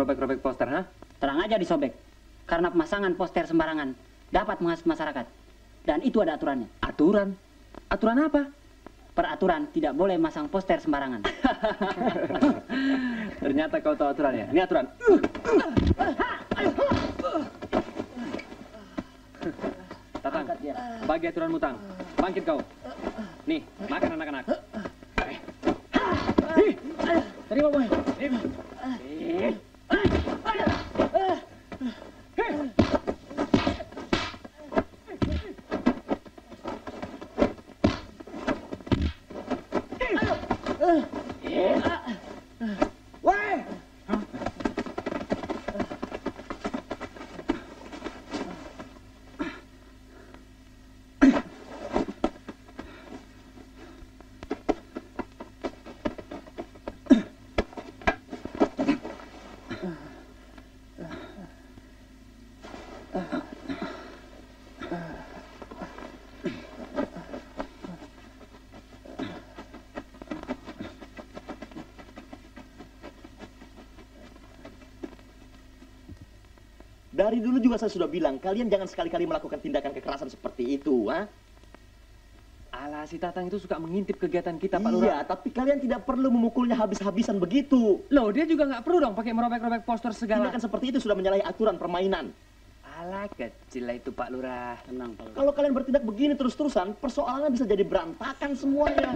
merobek-robek poster, ha? Terang aja disobek. Karena pemasangan poster sembarangan dapat menghasut masyarakat. Dan itu ada aturannya. Aturan? Aturan apa? Peraturan tidak boleh masang poster sembarangan. Ternyata kau tahu aturannya. Ini aturan. Tatang, bagi aturan mutang. Bangkit kau. Nih, makan anak-anak. Terima, Boy. Dari dulu juga saya sudah bilang, kalian jangan sekali-kali melakukan tindakan kekerasan seperti itu, ha? Alah, si Tatang itu suka mengintip kegiatan kita, Pak Iya, Lurah. tapi kalian tidak perlu memukulnya habis-habisan begitu. Loh, dia juga nggak perlu dong pakai merobek-robek poster segala. Tindakan seperti itu sudah menyalahi aturan permainan. Alah, kecil lah itu, Pak Lurah. Tenang, Pak Lurah. Kalau kalian bertindak begini terus-terusan, persoalannya bisa jadi berantakan semuanya.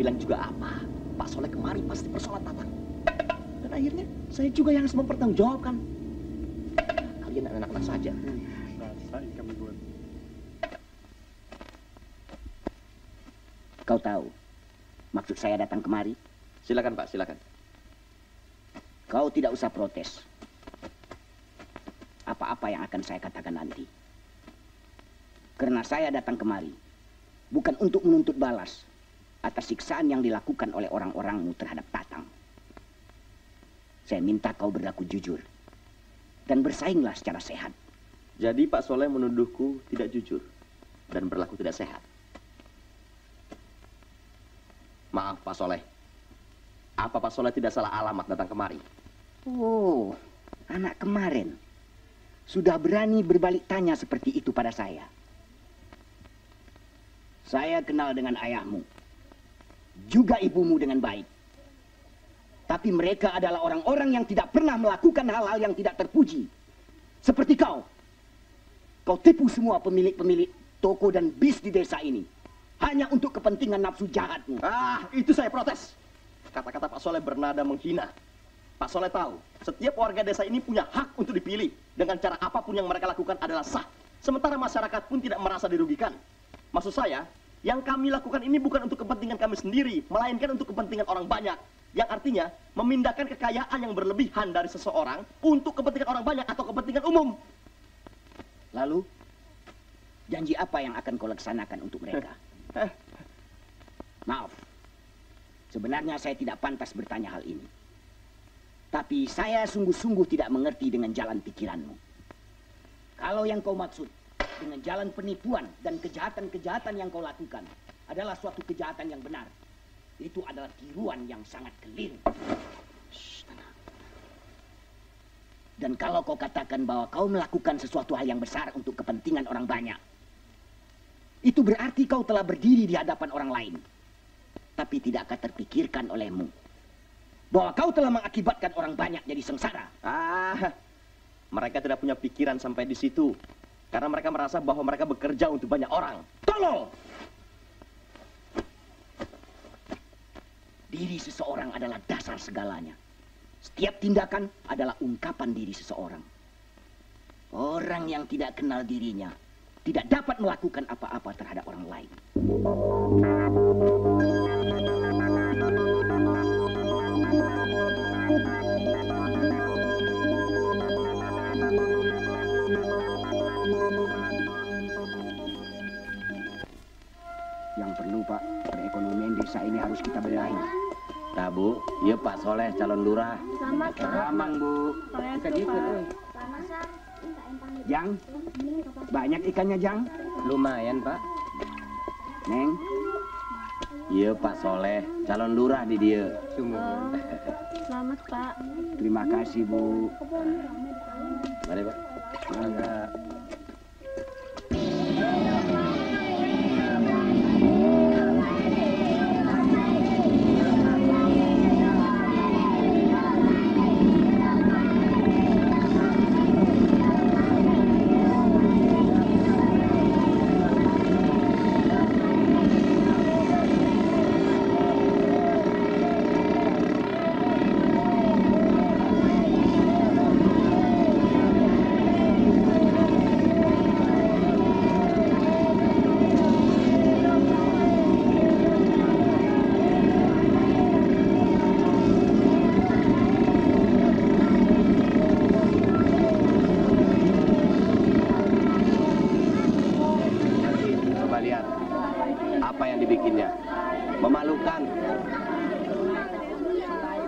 Bilang juga apa? Pak Soleh kemari pasti persoalan Tatang. Dan akhirnya saya juga yang harus mempertanggungjawabkan. Kalian anak-anak saja. Kau tahu maksud saya datang kemari? Silakan Pak, silakan. Kau tidak usah protes. Apa-apa yang akan saya katakan nanti. Karena saya datang kemari bukan untuk menuntut balas atas siksaan yang dilakukan oleh orang-orangmu terhadap Tatang. Saya minta kau berlaku jujur dan bersainglah secara sehat. Jadi Pak Soleh menuduhku tidak jujur dan berlaku tidak sehat. Maaf Pak Soleh. Apa Pak Soleh tidak salah alamat datang kemari? Oh, anak kemarin. sudah berani berbalik tanya seperti itu pada saya. Saya kenal dengan ayahmu, juga ibumu dengan baik. Tapi mereka adalah orang-orang yang tidak pernah melakukan hal-hal yang tidak terpuji. Seperti kau. Kau tipu semua pemilik-pemilik toko dan bis di desa ini. Hanya untuk kepentingan nafsu jahatmu. Ah, itu saya protes. Kata-kata Pak Soleh bernada menghina. Pak Soleh tahu, setiap warga desa ini punya hak untuk dipilih. Dengan cara apapun yang mereka lakukan adalah sah. Sementara masyarakat pun tidak merasa dirugikan. Maksud saya, yang kami lakukan ini bukan untuk kepentingan kami sendiri, melainkan untuk kepentingan orang banyak. Yang artinya, memindahkan kekayaan yang berlebihan dari seseorang untuk kepentingan orang banyak atau kepentingan umum. Lalu, janji apa yang akan kau laksanakan untuk mereka? Maaf, sebenarnya saya tidak pantas bertanya hal ini. Tapi saya sungguh-sungguh tidak mengerti dengan jalan pikiranmu. Kalau yang kau maksud dengan jalan penipuan dan kejahatan-kejahatan yang kau lakukan adalah suatu kejahatan yang benar, itu adalah tiruan yang sangat keliru. Shh, tenang. Dan kalau kau katakan bahwa kau melakukan sesuatu hal yang besar untuk kepentingan orang banyak, itu berarti kau telah berdiri di hadapan orang lain. Tapi tidak akan terpikirkan olehmu bahwa kau telah mengakibatkan orang banyak jadi sengsara. Ah, mereka tidak punya pikiran sampai di situ. Karena mereka merasa bahwa mereka bekerja untuk banyak orang. Tolol! Diri seseorang adalah dasar segalanya. Setiap tindakan adalah ungkapan diri seseorang. Orang yang tidak kenal dirinya tidak dapat melakukan apa-apa terhadap orang lain. Yang perlu, Pak, perekonomian desa ini harus kita benahi. Nah, Bu, iya Pak Soleh calon lurah. Selamat, Pak. Ramang, Bu. Jang, banyak ikannya, Jang? Lumayan, Pak. Neng? Iya Pak Soleh, calon lurah di dia. Selamat, Pak. Terima kasih, Bu. Mari, Pak. Enggak. Memalukan.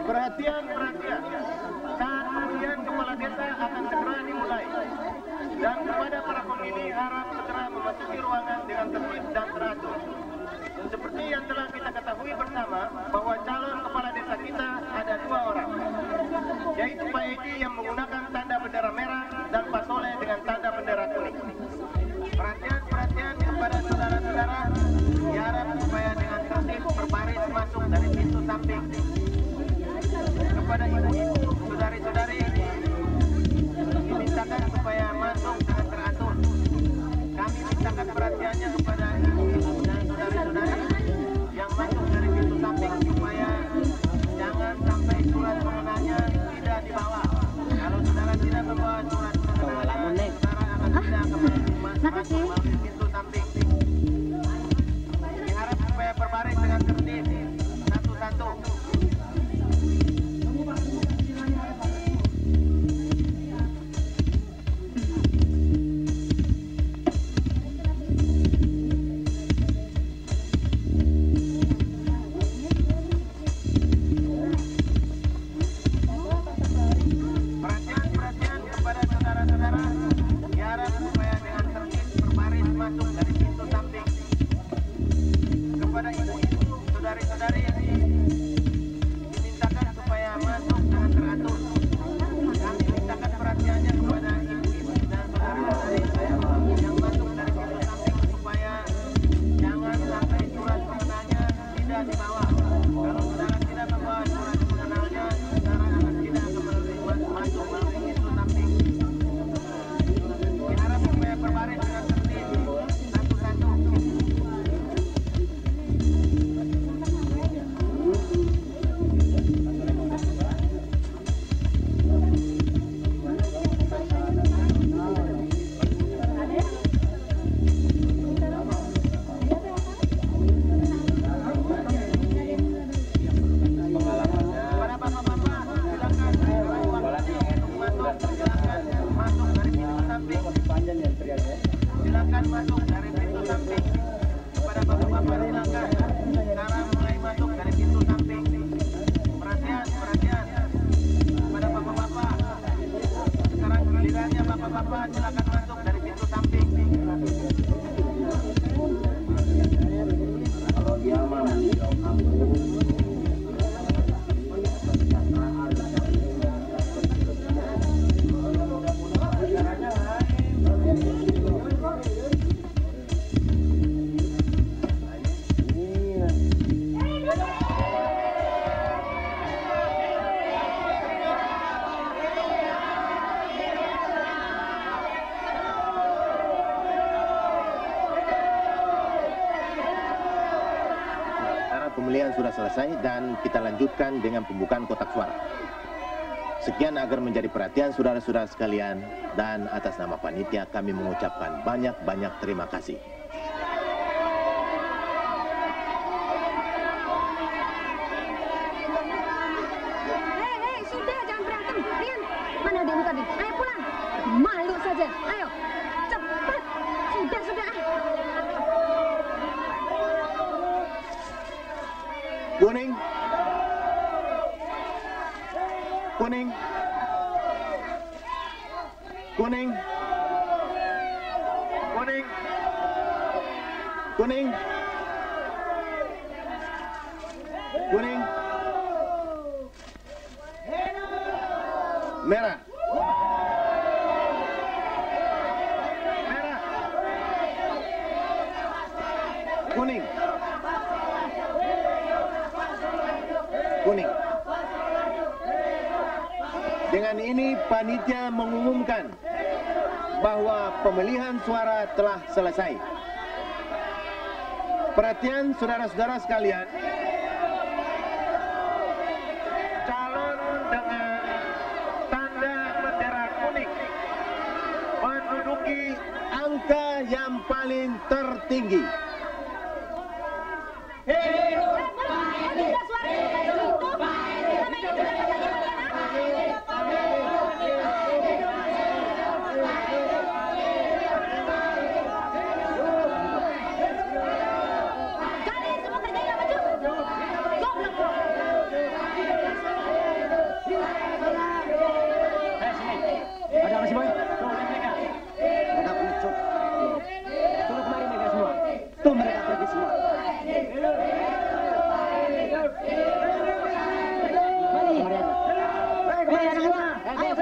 Perhatian, perhatian. Saat pemilihan kepala desa akan segera dimulai. Dan kepada para pemilih harap segera memasuki ruangan dengan tertib dan teratur. Seperti yang telah kita ketahui bersama bahwa calon kepala desa kita ada 2 orang. Yaitu Pak Edi yang menggunakan tanda bendera merah dan Pak Soleh dengan tanda bendera kuning. Perhatian, perhatian kepada saudara-saudara. Diharap supaya dengan tertib berbaris masuk dari pintu samping. Kepada ibu-ibu, saudari-saudari, dimintakan supaya masuk dengan teratur. Kami mintakan perhatiannya kepada ibu-ibu dan saudari-saudari yang masuk dari pintu samping supaya jangan sampai surat pengenalnya tidak dibawa. Kalau saudara tidak membawa surat pengenalnya, saudara akan tidak kembali masuk melalui pintu samping. Diharap supaya berbaris dengan tertib satu-satu. Perhatian kepada saudara-saudara. Diharap supaya dengan tertib berbaris masuk bapak-bapak silakan masuk dari pintu samping. Kalau dia mah pemilihan sudah selesai dan kita lanjutkan dengan pembukaan kotak suara. Sekian agar menjadi perhatian saudara-saudara sekalian dan atas nama panitia kami mengucapkan banyak-banyak terima kasih. Hei, sudah jangan berantem. Rian, mana adikmu tadi? Ayo pulang. Malu saja. Ayo, cepat. Sudah. Kuning. Kuning. Kuning. Kuning. Kuning. Kuning. Merah. Merah. Kuning. Kuning. Dengan ini panitia mengumumkan bahwa pemilihan suara telah selesai. Perhatian saudara-saudara sekalian, calon dengan tanda bendera kuning menduduki angka yang paling tertinggi. Ada apa sih, Boy? Tuh, lihat mereka. Mereka pengecut. Suruh kemari mereka semua. Tuh, mereka pergi semua. Kemari semua. Ayo,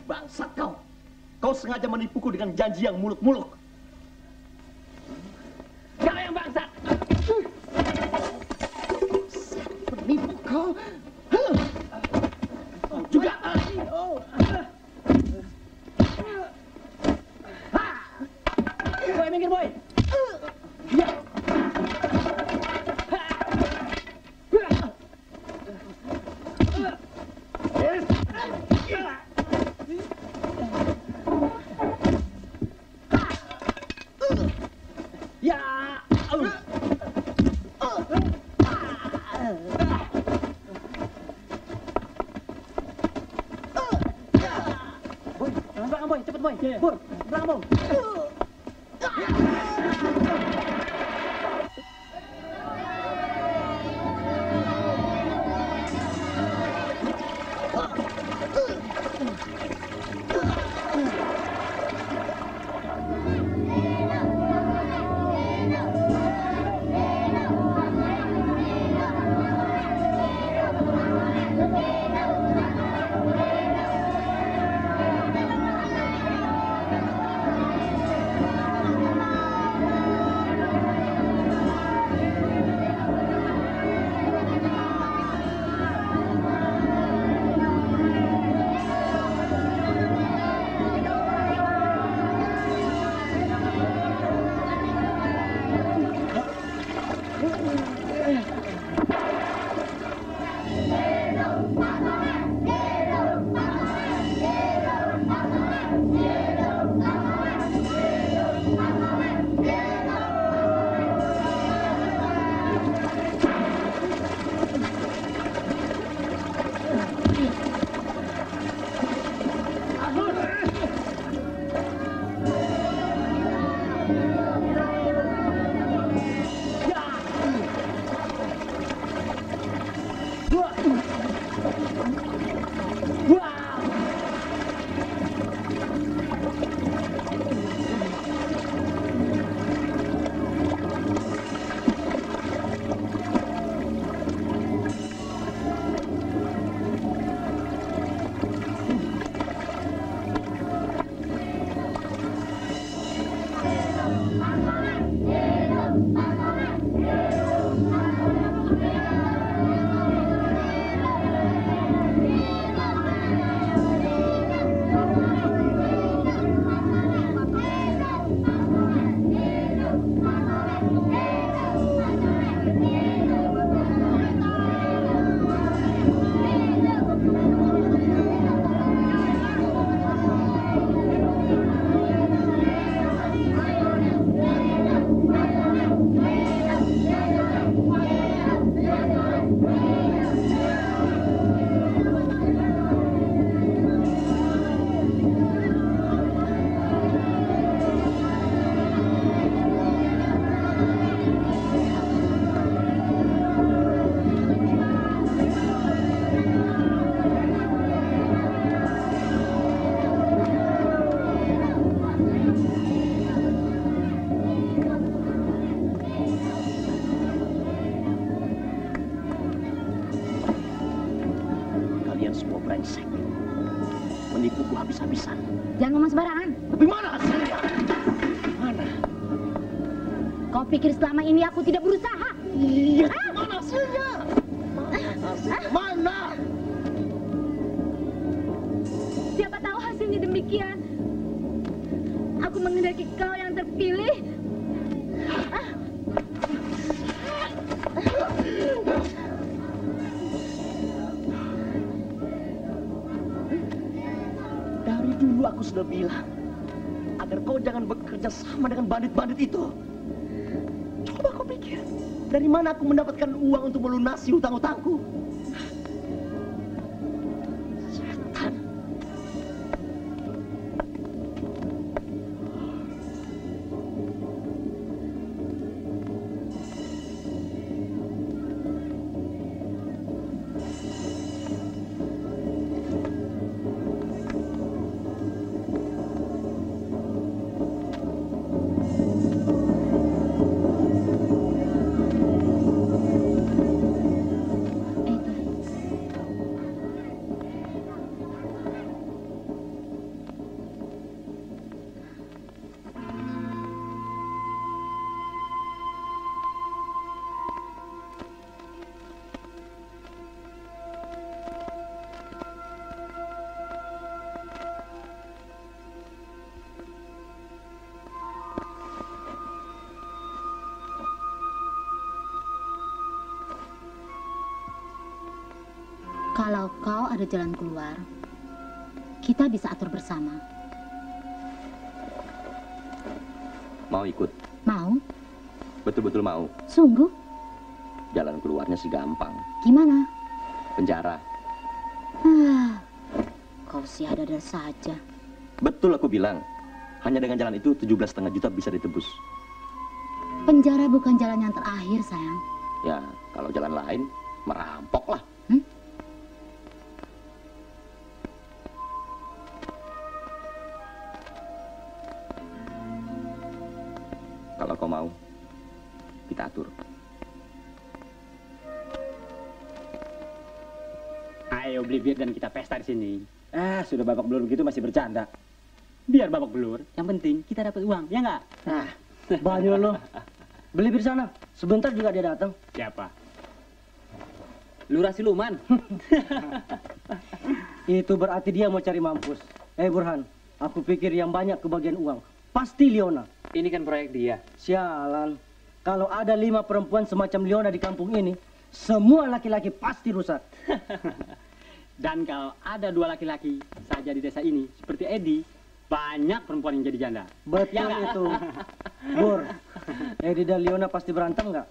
Bangsat kau! Kau sengaja menipuku dengan janji yang muluk-muluk. Kau yang bangsat! Penipu kau! Kau juga! Boy, minggir, Boy. boy. Pur, belakang, Bung. brengsek. Menipu gua habis-habisan. Jangan ngomong sembarangan. Tapi mana hasilnya? Mana? Kau pikir selama ini aku tidak berusaha? Iya, mana hasilnya? Mana? Siapa tahu hasilnya demikian. Aku menghendaki kau yang terpilih. Dari dulu aku sudah bilang agar kau jangan bekerja sama dengan bandit-bandit itu. Coba kau pikir, dari mana aku mendapatkan uang untuk melunasi hutang-hutangku? Setan. Kalau kau ada jalan keluar, kita bisa atur bersama. Mau ikut? Mau? Betul-betul mau? Sungguh? Jalan keluarnya sih gampang. Gimana? Penjara. Kau sih ada saja. Betul aku bilang. Hanya dengan jalan itu 17,5 juta bisa ditebus. Penjara bukan jalan yang terakhir, sayang. Ya, kalau jalan lain, merampok lah. Kalau kau mau, kita atur. Ayo beli bir dan kita pesta di sini. Sudah babak belur begitu masih bercanda. Biar babak belur, yang penting kita dapat uang, ya nggak? Banyak lo. Beli bir sana. Sebentar juga dia datang. Siapa? Lurah Siluman. Itu berarti dia mau cari mampus. Burhan, aku pikir yang banyak kebagian uang. Pasti Leona. Ini kan proyek dia. Sialan. Kalau ada 5 perempuan semacam Leona di kampung ini, semua laki-laki pasti rusak. Dan kalau ada 2 laki-laki saja di desa ini, seperti Edi, banyak perempuan yang jadi janda. Betul Ya, itu. Bur, Edi dan Leona pasti berantem nggak?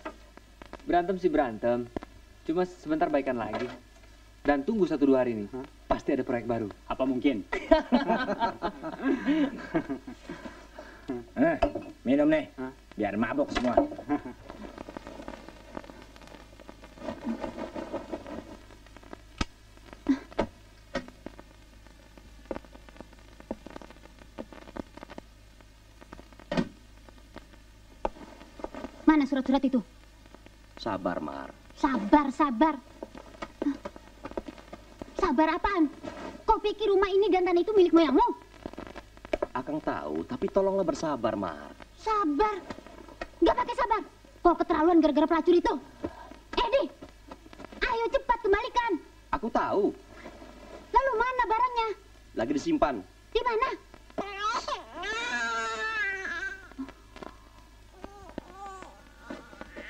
Berantem sih berantem. Cuma sebentar baikan lagi. Dan tunggu 1-2 hari ini. Pasti ada proyek baru. Apa mungkin? Minum nih. Biar mabuk semua. Mana surat-surat itu? Sabar, Mar. Sabar. Sabar apaan? Kau pikir rumah ini dan tanah itu milik moyangmu? Akang tahu, tapi tolonglah bersabar, Mar. Sabar. Nggak pakai sabar. Kau keterlaluan gara-gara pelacur itu. Edi, ayo cepat kembalikan. Aku tahu. Lalu mana barangnya? Lagi disimpan. Di mana?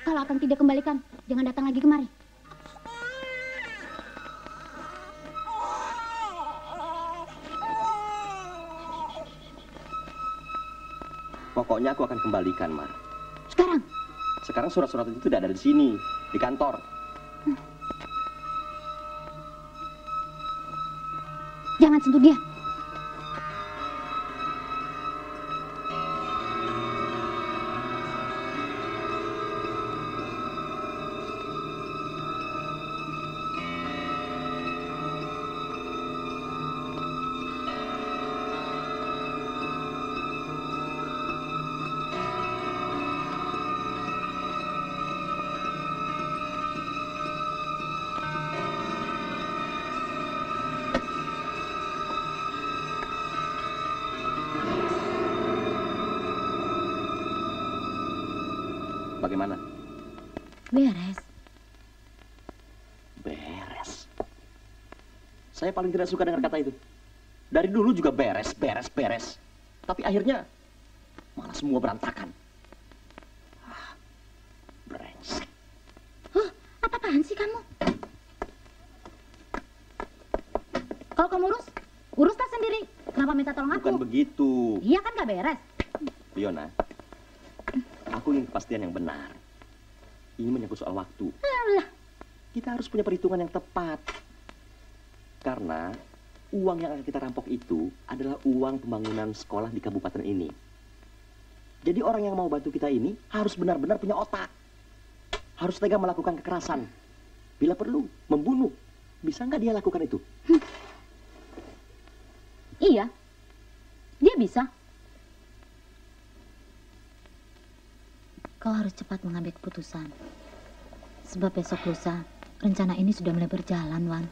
Kalau akan tidak kembalikan, jangan datang lagi kemari. Pokoknya aku akan kembalikan, Mar. Sekarang? Sekarang surat-surat itu tidak ada di sini, di kantor. Jangan sentuh dia. Bagaimana? Beres. Beres. Saya paling tidak suka dengar kata itu. Dari dulu juga beres. Tapi akhirnya malah semua berantakan. Brengsek. Apa-apaan sih kamu? Kalau kamu uruslah sendiri. Kenapa minta tolong aku? Bukan begitu. Iya kan gak beres? Leona, aku ingin kepastian yang benar. Ini menyangkut soal waktu. Alah. Kita harus punya perhitungan yang tepat. Karena uang yang akan kita rampok itu adalah uang pembangunan sekolah di kabupaten ini. Jadi orang yang mau bantu kita ini harus benar-benar punya otak. Harus tega melakukan kekerasan. Bila perlu, membunuh. Bisa nggak dia lakukan itu? Iya. Dia bisa. Kau harus cepat mengambil keputusan. Sebab besok lusa, rencana ini sudah mulai berjalan, Wan.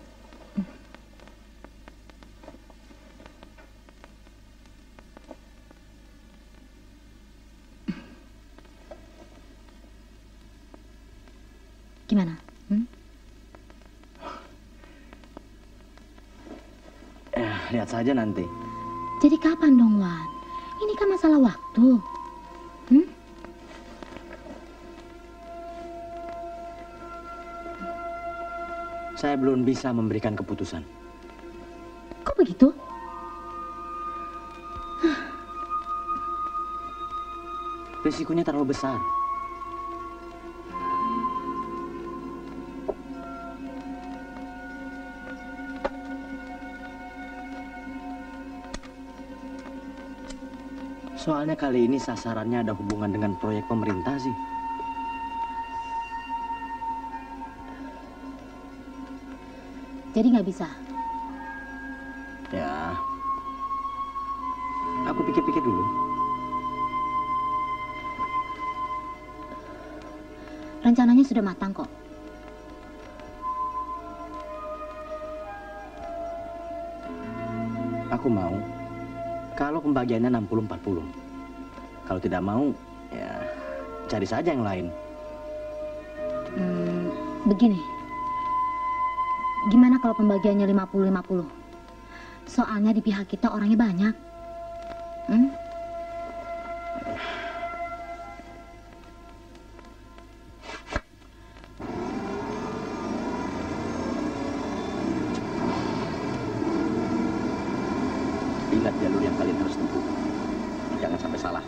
Gimana? Lihat saja nanti. Jadi kapan dong, Wan? Ini kan masalah waktu. Saya belum bisa memberikan keputusan. Kok begitu? Risikonya terlalu besar. Soalnya kali ini sasarannya ada hubungan dengan proyek pemerintah sih. Jadi nggak bisa? Ya, aku pikir-pikir dulu. Rencananya sudah matang kok. Aku mau kalau pembagiannya 60-40. Kalau tidak mau, ya cari saja yang lain. Begini. Gimana kalau pembagiannya 50-50? Soalnya di pihak kita orangnya banyak. Ingat jalur yang kalian harus tempuh. Jangan sampai salah.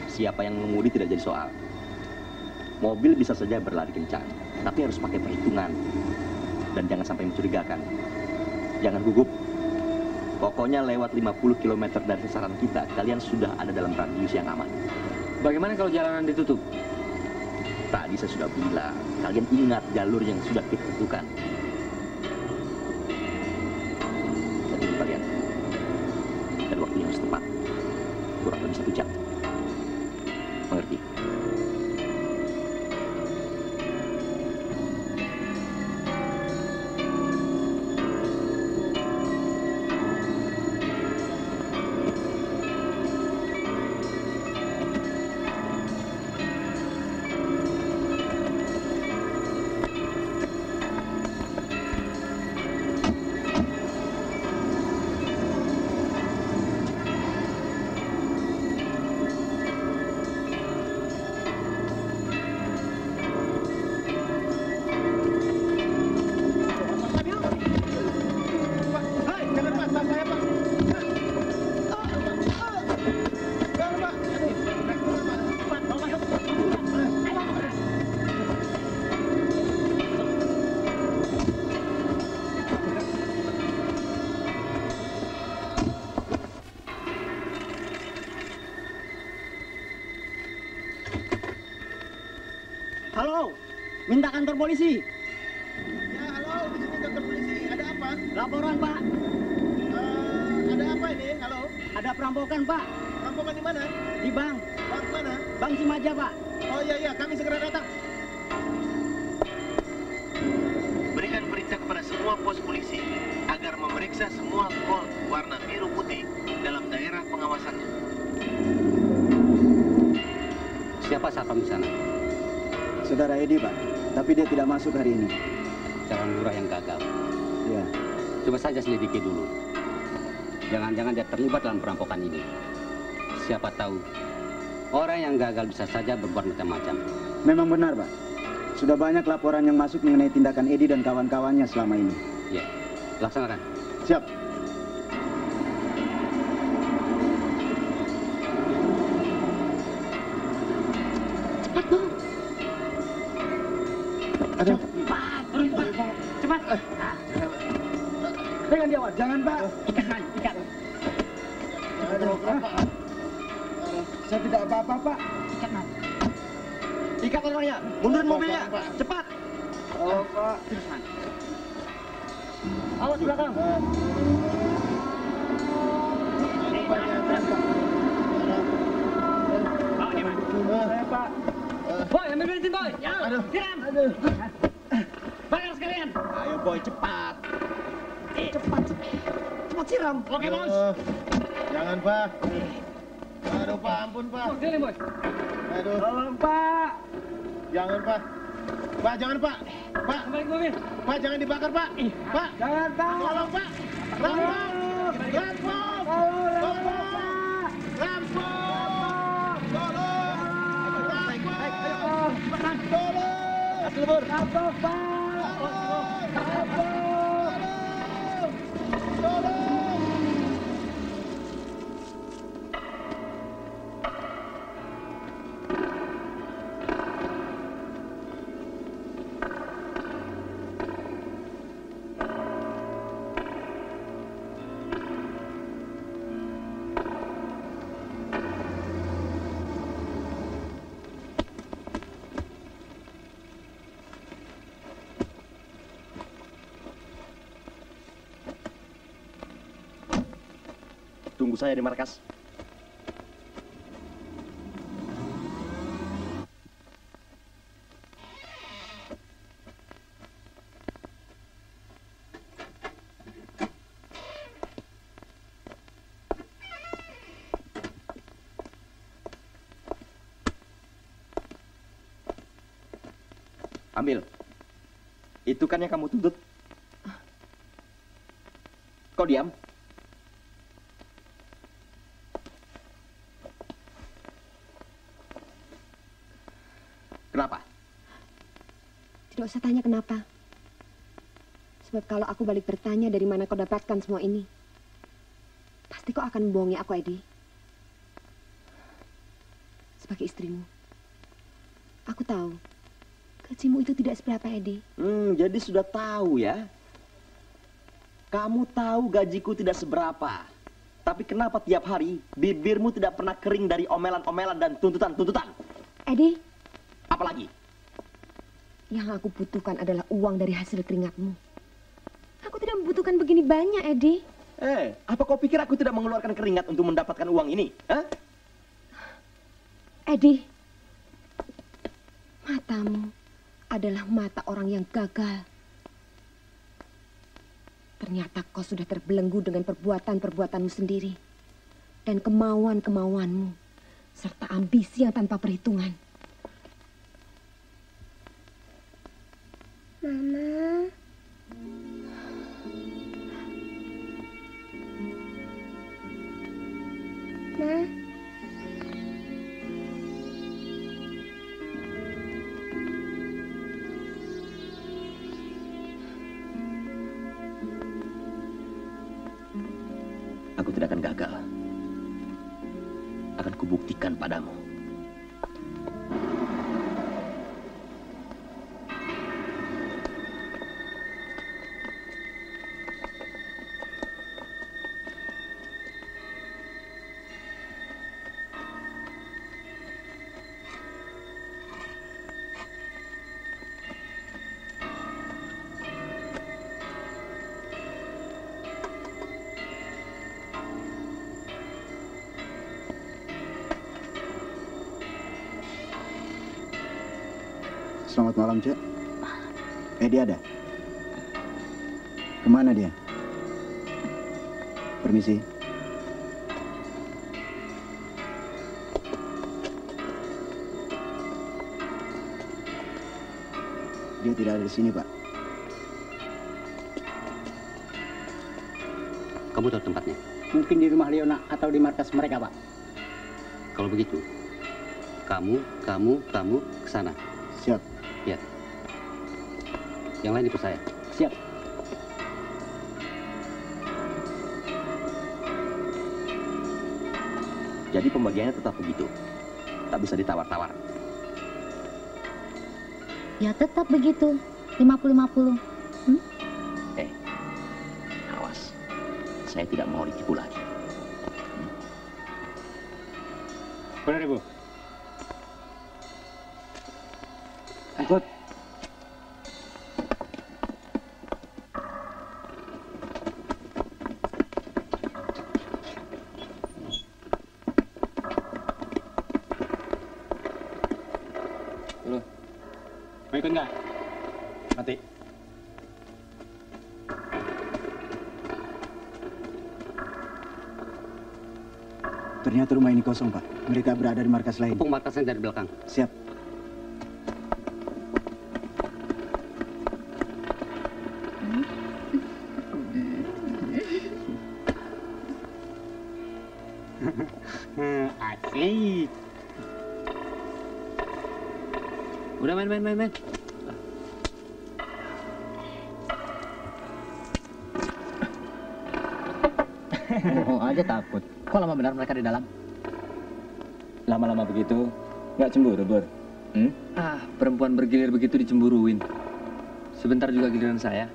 Siapa yang mengemudi tidak jadi soal. Mobil bisa saja berlari kencang, tapi harus pakai perhitungan. Dan jangan sampai mencurigakan. Jangan gugup. Pokoknya lewat 50 km dari sasaran kita, kalian sudah ada dalam radius yang aman. Bagaimana kalau jalanan ditutup? Tadi saya sudah bilang, kalian ingat jalur yang sudah kita tentukan. Jadi kalian, dan waktu yang harus tepat. Kurang lebih 1 jam. Mengerti? Halo, minta kantor polisi. Ya, halo, di sini kantor polisi. Ada apa? Laporan, Pak. Ada apa ini? Halo? Ada perampokan, Pak. Perampokan di mana? Di bank. Bank mana? Bank Cimaja, Pak. Oh iya, kami segera datang. Berikan perintah kepada semua pos polisi agar memeriksa semua Colt warna biru putih dalam daerah pengawasannya. Siapa satpam di sana? Saudara Edi, Pak. Tapi dia tidak masuk hari ini. Calon lurah yang gagal. Iya. Coba saja selidiki dulu. Jangan-jangan dia terlibat dalam perampokan ini. Siapa tahu, orang yang gagal bisa saja berbuat macam-macam. Memang benar, Pak. Sudah banyak laporan yang masuk mengenai tindakan Edi dan kawan-kawannya selama ini. Ya, laksanakan. Siap. Cepat, Bang. Aduh. Cepat. Pegang dia, Wan. Jangan, Pak. Ikat, Man. Ikat. Saya tidak apa-apa, Pak. Ikat, Man. Ikat orangnya, mundurin mobilnya, cepat. Oh, Pak. Terus, Man. Awas belakang. Bawa dia, Man. Pak. Boy, ambil bensin, Boy. Ya, siram. Aduh. Bakar sekalian. Ayo boy, cepat. Cepat. Cepat siram. Oke, Bos. Jangan, Pak. Aduh, Pak, ampun, Pak. Sini, Bos. Aduh. Tolong, Pak. Jangan, Pak. Pak, jangan, Pak. Pak. Kembali ke mobil. Pak, jangan dibakar, Pak. Pak. Jangan, Pak. Tolong, Pak. Rampok. Rampok. Tolong. Rampok. Tolong. Tolong. Rampok, Pak. menunggu saya di markas. Ambil. Itu kan yang kamu tuntut. Kok diam? Kenapa? Tidak usah tanya kenapa. Sebab kalau aku balik bertanya dari mana kau dapatkan semua ini, pasti kau akan membohongi aku, Edi. Sebagai istrimu, aku tahu gajimu itu tidak seberapa, Edi. Jadi sudah tahu ya. Kamu tahu gajiku tidak seberapa. Tapi kenapa tiap hari bibirmu tidak pernah kering dari omelan-omelan dan tuntutan-tuntutan? Edi. Apalagi? Yang aku butuhkan adalah uang dari hasil keringatmu. Aku tidak membutuhkan begini banyak, Edi. Apa kau pikir aku tidak mengeluarkan keringat untuk mendapatkan uang ini? Hah? Edi, matamu adalah mata orang yang gagal. Ternyata kau sudah terbelenggu dengan perbuatan-perbuatanmu sendiri. Dan kemauan-kemauanmu. Serta ambisi yang tanpa perhitungan. Mama. Ma. Aku tidak akan gagal. Akan kubuktikan padamu. Selamat malam, Cek. Edi ada? Kemana dia? Permisi. Dia tidak ada di sini, Pak. Kamu tahu tempatnya? Mungkin di rumah Leona atau di markas mereka, Pak. Kalau begitu, kamu ke sana. Siap. Ya. Yang lain ikut saya. Siap. Jadi pembagiannya tetap begitu. Tak bisa ditawar-tawar. Ya tetap begitu. 50-50. Awas. Saya tidak mau ditipu lagi. Benar, Ibu. Ikut. Mau ikut nggak? Mati. Ternyata rumah ini kosong, Pak. Mereka berada di markas lain. Kepung markasnya dari belakang. Siap. Asik. Udah main. Bohong aja takut. Kok lama benar mereka di dalam? Lama-lama begitu, nggak cemburu, Bur? Perempuan bergilir begitu dicemburuin. Sebentar juga giliran saya.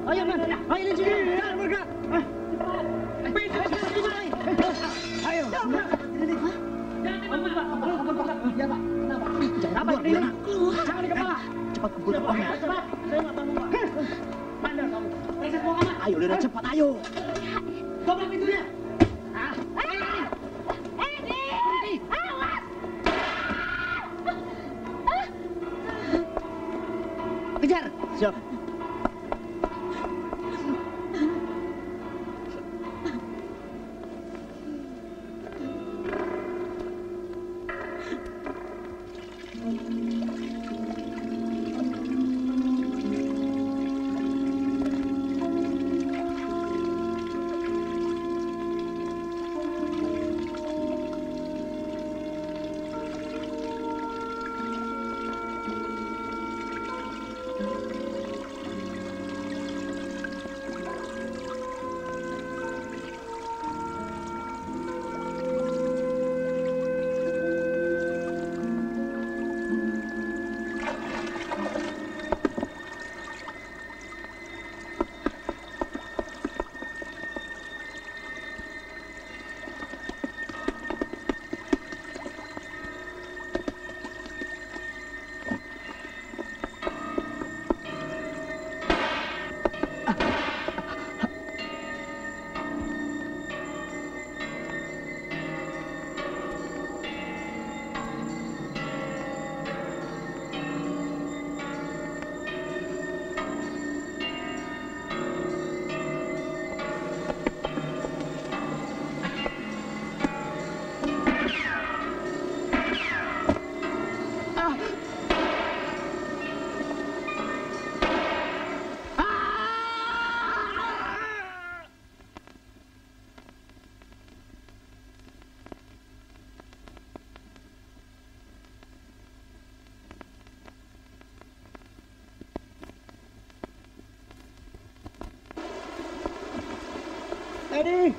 Ayo, Man. Ayo di sini. ini. Jangan di kepala. Cepat kumpul uangnya. Cepat. Saya nggak bangun, Pak. Bandel kamu. Reset buang amat. Ayo, Lena, cepat, ayo. Dobrak pintunya. Kejar. Siap. Edi.